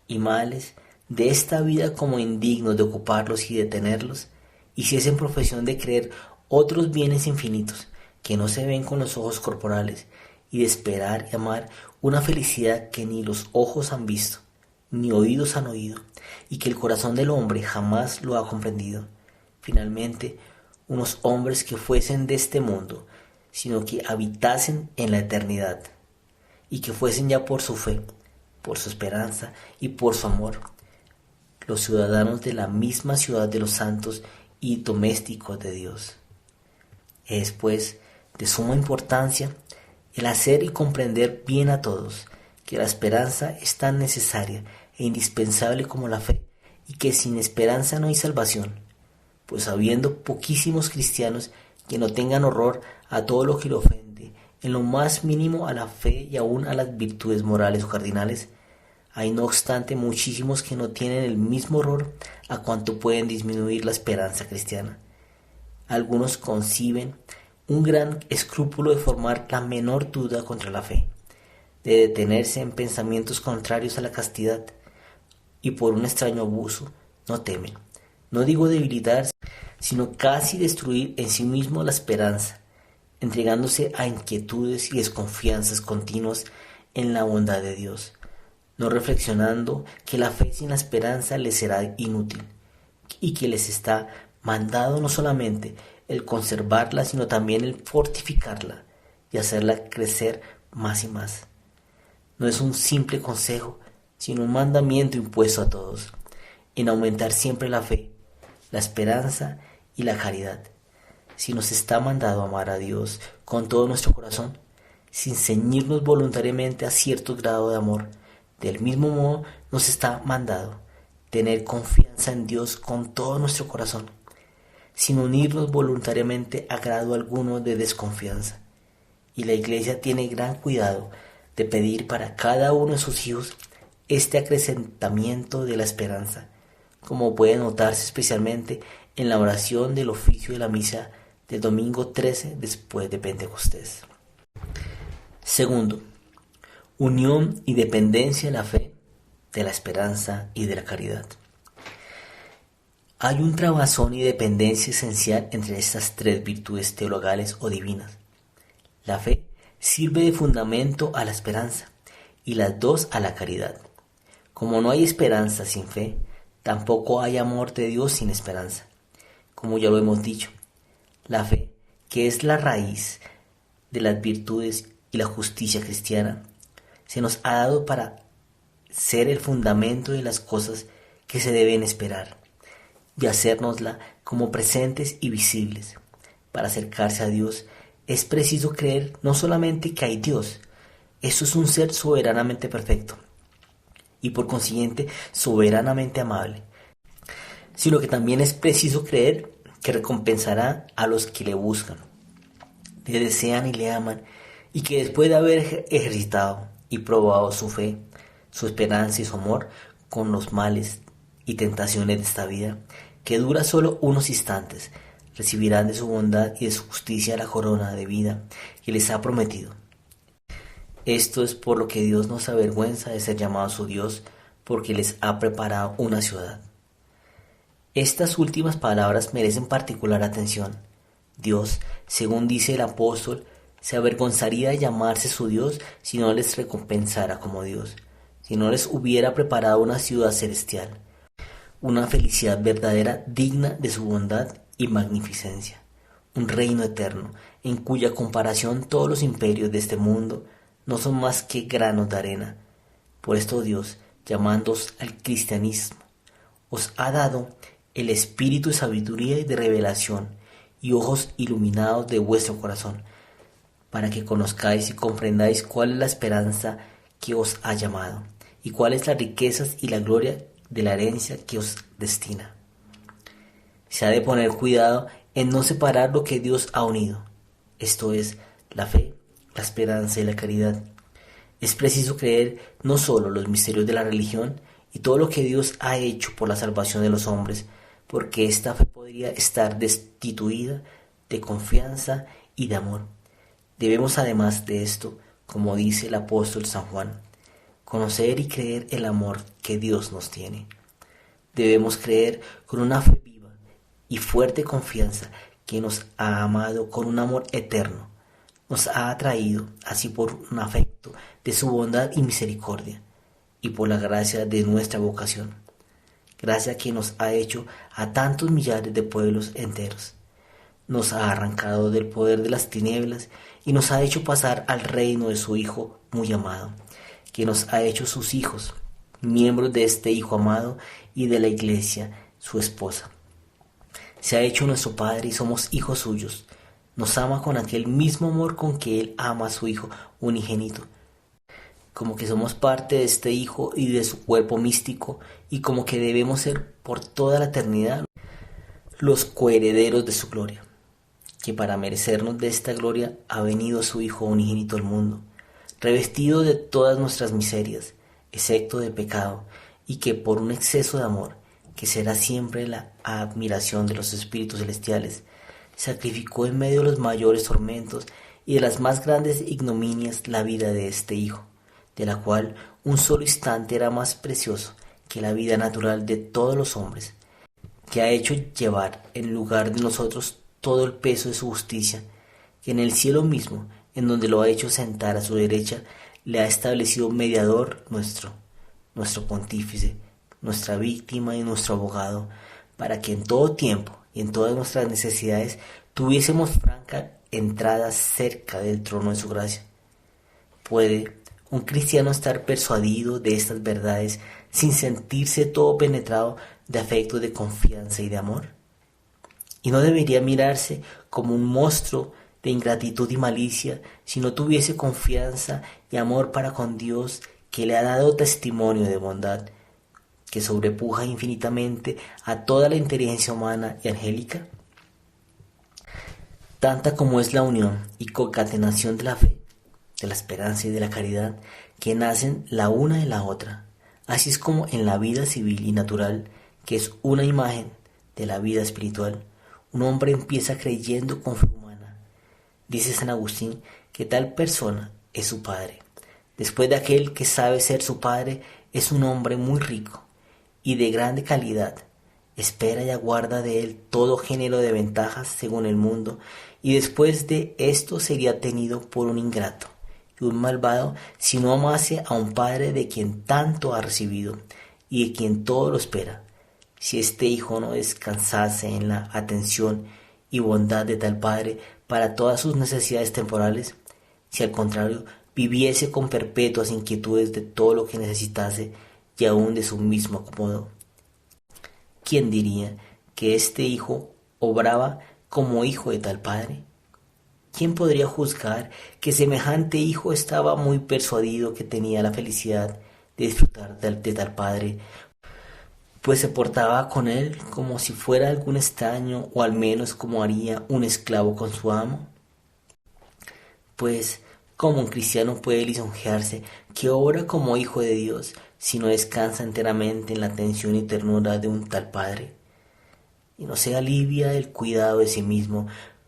y males de esta vida como indignos de ocuparlos y de tenerlos, hiciesen profesión de creer otros bienes infinitos que no se ven con los ojos corporales, y de esperar y amar una felicidad que ni los ojos han visto, ni oídos han oído, y que el corazón del hombre jamás lo ha comprendido. Finalmente, unos hombres que fuesen de este mundo, sino que habitasen en la eternidad, y que fuesen ya por su fe, por su esperanza y por su amor, los ciudadanos de la misma ciudad de los santos y domésticos de Dios. Es, pues, de suma importancia el hacer y comprender bien a todos que la esperanza es tan necesaria e indispensable como la fe, y que sin esperanza no hay salvación, pues habiendo poquísimos cristianos que no tengan horror a todo lo que le ofende, en lo más mínimo a la fe y aún a las virtudes morales o cardinales, hay no obstante muchísimos que no tienen el mismo horror a cuanto pueden disminuir la esperanza cristiana. Algunos conciben un gran escrúpulo de formar la menor duda contra la fe, de detenerse en pensamientos contrarios a la castidad, y por un extraño abuso no temen, no digo debilitarse, sino casi destruir en sí mismo la esperanza, entregándose a inquietudes y desconfianzas continuas en la bondad de Dios, no reflexionando que la fe sin la esperanza les será inútil, y que les está mandado no solamente el conservarla, sino también el fortificarla y hacerla crecer más y más. No es un simple consejo, sino un mandamiento impuesto a todos, en aumentar siempre la fe, la esperanza y la caridad. Si nos está mandado amar a Dios con todo nuestro corazón, sin ceñirnos voluntariamente a cierto grado de amor, del mismo modo nos está mandado tener confianza en Dios con todo nuestro corazón, sin unirnos voluntariamente a grado alguno de desconfianza. Y la Iglesia tiene gran cuidado de pedir para cada uno de sus hijos este acrecentamiento de la esperanza, como puede notarse especialmente en la oración del oficio de la misa del domingo 13 después de Pentecostés. Segundo, unión y dependencia de la fe, de la esperanza y de la caridad. Hay un trabazón y dependencia esencial entre estas tres virtudes teologales o divinas. La fe sirve de fundamento a la esperanza y las dos a la caridad. Como no hay esperanza sin fe, tampoco hay amor de Dios sin esperanza. Como ya lo hemos dicho, la fe, que es la raíz de las virtudes y la justicia cristiana, se nos ha dado para ser el fundamento de las cosas que se deben esperar y hacérnosla como presentes y visibles. Para acercarse a Dios es preciso creer no solamente que hay Dios, eso es un ser soberanamente perfecto y por consiguiente soberanamente amable, sino que también es preciso creer que recompensará a los que le buscan, le desean y le aman, y que después de haber ejercitado y probado su fe, su esperanza y su amor con los males y tentaciones de esta vida, que dura solo unos instantes, recibirán de su bondad y de su justicia la corona de vida que les ha prometido. Esto es por lo que Dios no se avergüenza de ser llamado su Dios, porque les ha preparado una ciudad. Estas últimas palabras merecen particular atención. Dios, según dice el apóstol, se avergonzaría de llamarse su Dios si no les recompensara como Dios, si no les hubiera preparado una ciudad celestial, una felicidad verdadera digna de su bondad y magnificencia, un reino eterno en cuya comparación todos los imperios de este mundo no son más que granos de arena. Por esto Dios, llamándoos al cristianismo, os ha dado el espíritu de sabiduría y de revelación y ojos iluminados de vuestro corazón, para que conozcáis y comprendáis cuál es la esperanza que os ha llamado, y cuáles las riquezas y la gloria de la herencia que os destina. Se ha de poner cuidado en no separar lo que Dios ha unido, esto es, la fe, la esperanza y la caridad. Es preciso creer no solo los misterios de la religión y todo lo que Dios ha hecho por la salvación de los hombres, porque esta fe podría estar destituida de confianza y de amor. Debemos además de esto, como dice el apóstol San Juan, conocer y creer el amor que Dios nos tiene. Debemos creer con una fe viva y fuerte confianza que nos ha amado con un amor eterno, nos ha atraído así por un afecto de su bondad y misericordia, y por la gracia de nuestra vocación, gracia que nos ha hecho a tantos millares de pueblos enteros. Nos ha arrancado del poder de las tinieblas y nos ha hecho pasar al reino de su Hijo muy amado, que nos ha hecho sus hijos, miembros de este Hijo amado y de la Iglesia, su esposa. Se ha hecho nuestro Padre y somos hijos suyos. Nos ama con aquel mismo amor con que Él ama a su Hijo unigénito, como que somos parte de este Hijo y de su cuerpo místico, y como que debemos ser por toda la eternidad los coherederos de su gloria, que para merecernos de esta gloria ha venido su Hijo unigénito al mundo, revestido de todas nuestras miserias, excepto de pecado, y que por un exceso de amor, que será siempre la admiración de los espíritus celestiales, sacrificó en medio de los mayores tormentos y de las más grandes ignominias la vida de este Hijo, de la cual un solo instante era más precioso que la vida natural de todos los hombres, que ha hecho llevar en lugar de nosotros todo el peso de su justicia, que en el cielo mismo, en donde lo ha hecho sentar a su derecha, le ha establecido mediador nuestro pontífice, nuestra víctima y nuestro abogado, para que en todo tiempo y en todas nuestras necesidades tuviésemos franca entrada cerca del trono de su gracia. ¿Puede un cristiano estar persuadido de estas verdades sin sentirse todo penetrado de afecto, de confianza y de amor? Y no debería mirarse como un monstruo de ingratitud y malicia si no tuviese confianza y amor para con Dios, que le ha dado testimonio de bondad, que sobrepuja infinitamente a toda la inteligencia humana y angélica. Tanta como es la unión y concatenación de la fe, de la esperanza y de la caridad, que nacen la una de la otra, Así es como en la vida civil y natural, que es una imagen de la vida espiritual, un hombre empieza creyendo con fe humana. Dice San Agustín que tal persona es su padre. Después de aquel que sabe ser su padre, es un hombre muy rico y de grande calidad. Espera y aguarda de él todo género de ventajas según el mundo, y después de esto sería tenido por un ingrato y un malvado si no amase a un padre de quien tanto ha recibido y de quien todo lo espera. Si este hijo no descansase en la atención y bondad de tal padre para todas sus necesidades temporales, si al contrario viviese con perpetuas inquietudes de todo lo que necesitase y aun de su mismo acomodo, ¿quién diría que este hijo obraba como hijo de tal padre? ¿Quién podría juzgar que semejante hijo estaba muy persuadido que tenía la felicidad de disfrutar de tal padre, pues se portaba con él como si fuera algún extraño, o al menos como haría un esclavo con su amo? Pues, ¿cómo un cristiano puede lisonjearse que obra como hijo de Dios si no descansa enteramente en la atención y ternura de un tal Padre? Y no se alivia del cuidado de sí mismo,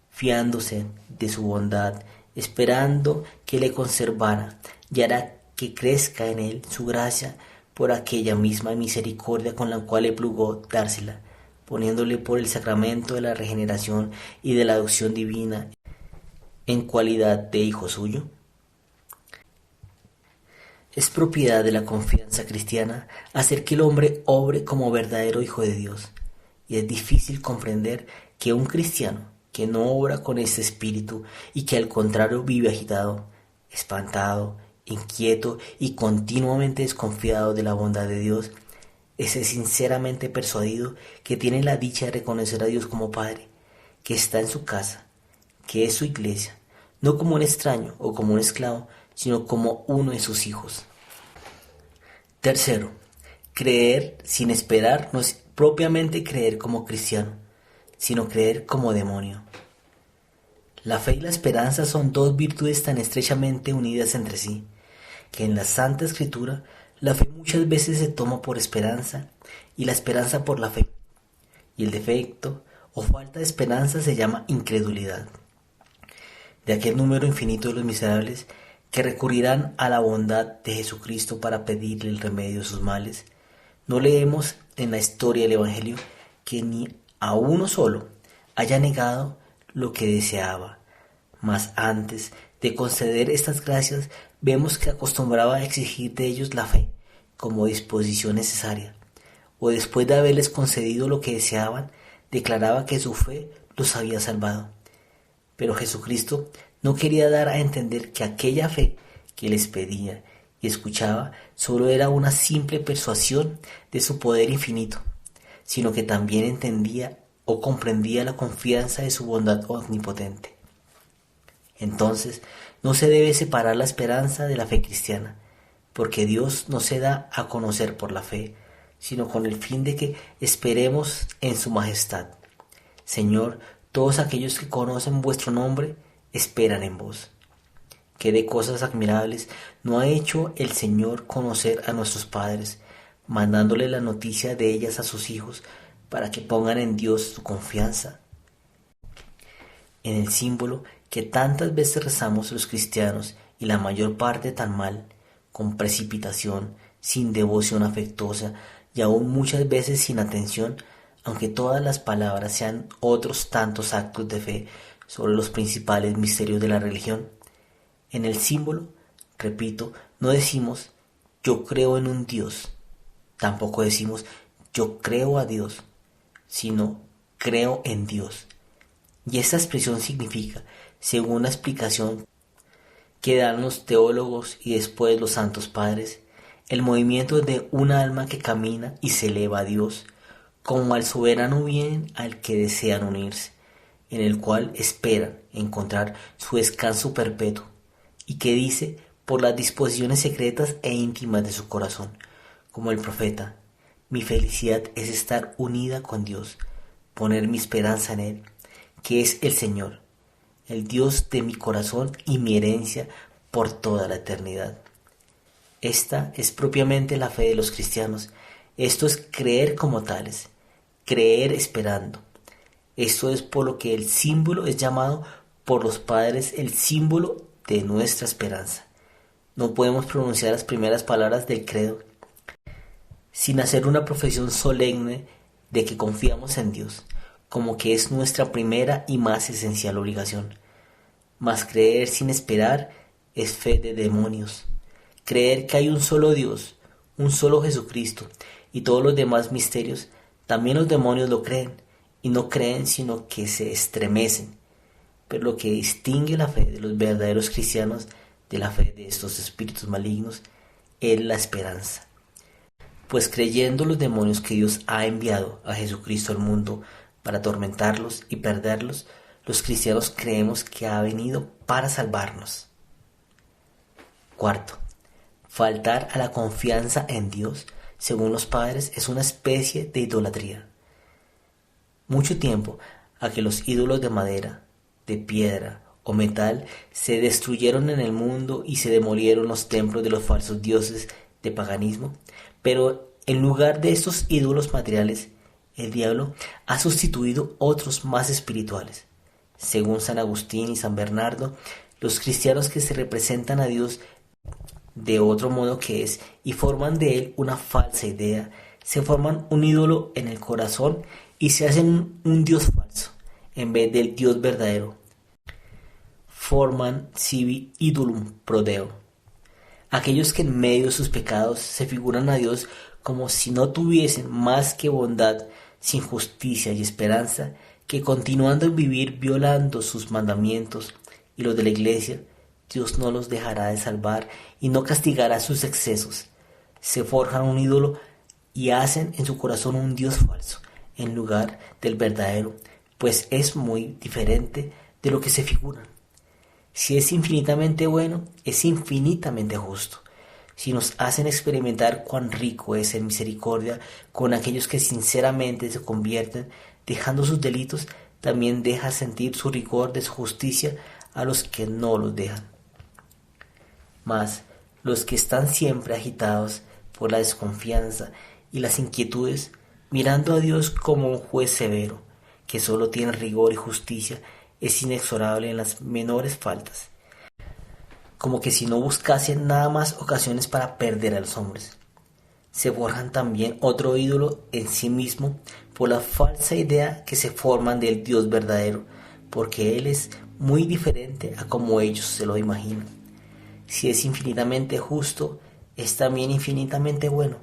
fiándose de su bondad, esperando que le conservara y hará que crezca en él su gracia por aquella misma misericordia con la cual le plugó dársela, poniéndole por el sacramento de la regeneración y de la adopción divina en cualidad de hijo suyo. Es propiedad de la confianza cristiana hacer que el hombre obre como verdadero hijo de Dios, y es difícil comprender que un cristiano que no obra con este espíritu y que al contrario vive agitado, espantado, inquieto y continuamente desconfiado de la bondad de Dios, es sinceramente persuadido que tiene la dicha de reconocer a Dios como Padre, que está en su casa, que es su iglesia, no como un extraño o como un esclavo, sino como uno de sus hijos. Tercero, creer sin esperar no es propiamente creer como cristiano, sino creer como demonio. La fe y la esperanza son dos virtudes tan estrechamente unidas entre sí, que en la Santa Escritura la fe muchas veces se toma por esperanza y la esperanza por la fe, y el defecto o falta de esperanza se llama incredulidad. De aquel número infinito de los miserables que recurrirán a la bondad de Jesucristo para pedirle el remedio de sus males, no leemos en la historia del Evangelio que ni a uno solo haya negado lo que deseaba, mas antes de conceder estas gracias vemos que acostumbraba a exigir de ellos la fe como disposición necesaria, o después de haberles concedido lo que deseaban, declaraba que su fe los había salvado. Pero Jesucristo no quería dar a entender que aquella fe que les pedía y escuchaba solo era una simple persuasión de su poder infinito, sino que también entendía o comprendía la confianza de su bondad omnipotente. Entonces, no se debe separar la esperanza de la fe cristiana, porque Dios no se da a conocer por la fe, sino con el fin de que esperemos en su majestad. Señor, todos aquellos que conocen vuestro nombre esperan en vos. Qué de cosas admirables no ha hecho el Señor conocer a nuestros padres, mandándole la noticia de ellas a sus hijos para que pongan en Dios su confianza. En el símbolo que tantas veces rezamos los cristianos y la mayor parte tan mal, con precipitación, sin devoción afectuosa y aún muchas veces sin atención, aunque todas las palabras sean otros tantos actos de fe sobre los principales misterios de la religión. En el símbolo, repito, no decimos yo creo en un Dios, tampoco decimos yo creo a Dios, sino creo en Dios. Y esta expresión significa, según la explicación que dan los teólogos y después los santos padres, el movimiento de un alma que camina y se eleva a Dios, como al soberano bien al que desean unirse, en el cual esperan encontrar su descanso perpetuo, y que dice por las disposiciones secretas e íntimas de su corazón, como el profeta: mi felicidad es estar unida con Dios, poner mi esperanza en Él, que es el Señor, el Dios de mi corazón y mi herencia por toda la eternidad. Esta es propiamente la fe de los cristianos. Esto es creer como tales, creer esperando. Esto es por lo que el símbolo es llamado por los padres el símbolo de nuestra esperanza. No podemos pronunciar las primeras palabras del credo sin hacer una profesión solemne de que confiamos en Dios, como que es nuestra primera y más esencial obligación. Mas creer sin esperar es fe de demonios. Creer que hay un solo Dios, un solo Jesucristo y todos los demás misterios, también los demonios lo creen, y no creen sino que se estremecen. Pero lo que distingue la fe de los verdaderos cristianos de la fe de estos espíritus malignos es la esperanza. Pues creyendo los demonios que Dios ha enviado a Jesucristo al mundo para atormentarlos y perderlos, los cristianos creemos que ha venido para salvarnos. Cuarto, faltar a la confianza en Dios, según los padres, es una especie de idolatría. Mucho tiempo a que los ídolos de madera, de piedra o metal se destruyeron en el mundo y se demolieron los templos de los falsos dioses de paganismo, pero en lugar de estos ídolos materiales, el diablo ha sustituido otros más espirituales. Según San Agustín y San Bernardo, los cristianos que se representan a Dios de otro modo que es y forman de él una falsa idea, se forman un ídolo en el corazón y se hacen un Dios falso en vez del Dios verdadero. Forman sibi idolum pro Deo. Aquellos que en medio de sus pecados se figuran a Dios como si no tuviesen más que bondad, sin justicia y esperanza, que continuando en vivir violando sus mandamientos y los de la Iglesia, Dios no los dejará de salvar y no castigará sus excesos. Se forjan un ídolo y hacen en su corazón un Dios falso, en lugar del verdadero, pues es muy diferente de lo que se figuran. Si es infinitamente bueno, es infinitamente justo. Si nos hacen experimentar cuán rico es en misericordia con aquellos que sinceramente se convierten, dejando sus delitos, también deja sentir su rigor de su justicia a los que no los dejan. Mas los que están siempre agitados por la desconfianza y las inquietudes, mirando a Dios como un juez severo, que solo tiene rigor y justicia, es inexorable en las menores faltas, como que si no buscasen nada más ocasiones para perder a los hombres. Se forjan también otro ídolo en sí mismo por la falsa idea que se forman del Dios verdadero, porque Él es muy diferente a como ellos se lo imaginan. Si es infinitamente justo, es también infinitamente bueno.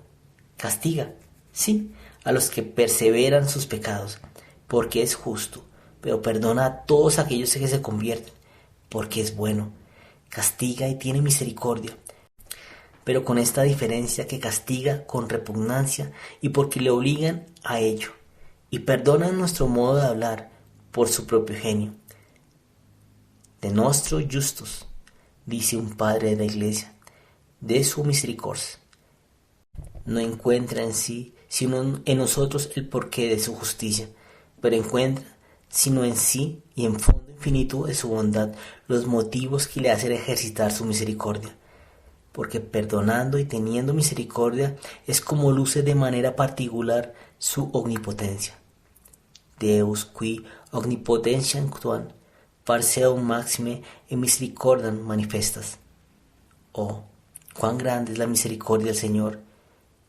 Castiga, sí, a los que perseveran sus pecados, porque es justo, pero perdona a todos aquellos que se convierten, porque es bueno. Castiga y tiene misericordia, pero con esta diferencia que castiga con repugnancia y porque le obligan a ello, y perdona nuestro modo de hablar por su propio genio. De nostro justus, dice un padre de la Iglesia, de su misericordia. No encuentra en sí, sino en nosotros el porqué de su justicia, pero encuentra, sino en sí y en fondo infinito de su bondad, los motivos que le hacen ejercitar su misericordia. Porque perdonando y teniendo misericordia es como luce de manera particular su omnipotencia. Deus qui omnipotentiam quam parseum maxime e misericordiam manifestas. Oh, cuán grande es la misericordia del Señor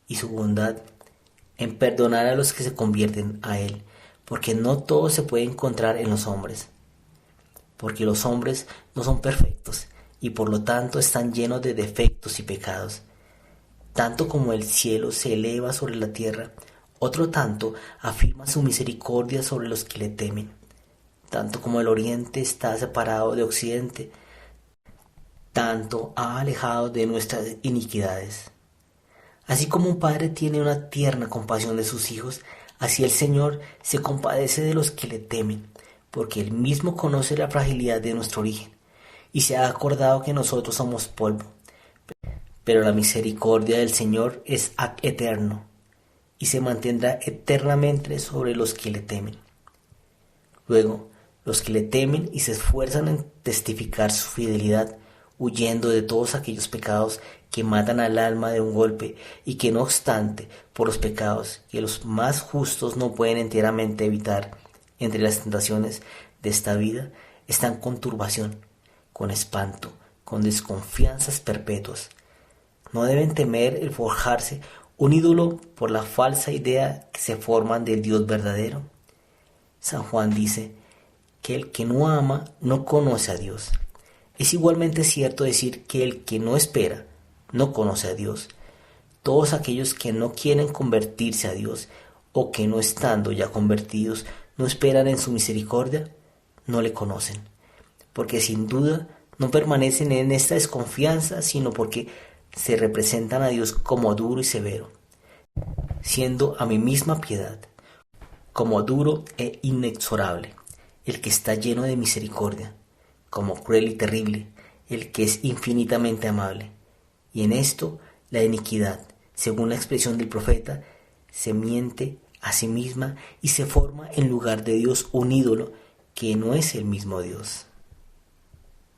y su bondad en perdonar a los que se convierten a Él, porque no todo se puede encontrar en los hombres, porque los hombres no son perfectos y por lo tanto están llenos de defectos y pecados. Tanto como el cielo se eleva sobre la tierra, otro tanto afirma su misericordia sobre los que le temen. Tanto como el oriente está separado de occidente, tanto ha alejado de nuestras iniquidades. Así como un padre tiene una tierna compasión de sus hijos, así el Señor se compadece de los que le temen, porque Él mismo conoce la fragilidad de nuestro origen, y se ha acordado que nosotros somos polvo. Pero la misericordia del Señor es ad eterno, y se mantendrá eternamente sobre los que le temen. Luego, los que le temen y se esfuerzan en testificar su fidelidad, huyendo de todos aquellos pecados que matan al alma de un golpe y que no obstante, por los pecados que los más justos no pueden enteramente evitar, entre las tentaciones de esta vida, están con turbación, con espanto, con desconfianzas perpetuas. No deben temer el forjarse un ídolo por la falsa idea que se forman del Dios verdadero. San Juan dice que el que no ama no conoce a Dios. Es igualmente cierto decir que el que no espera no conoce a Dios. Todos aquellos que no quieren convertirse a Dios o que no estando ya convertidos no esperan en su misericordia, no le conocen, porque sin duda no permanecen en esta desconfianza, sino porque se representan a Dios como duro y severo, siendo a mi misma piedad, como duro e inexorable, el que está lleno de misericordia, como cruel y terrible, el que es infinitamente amable. Y en esto la iniquidad, según la expresión del profeta, se miente a sí misma y se forma en lugar de Dios un ídolo que no es el mismo Dios.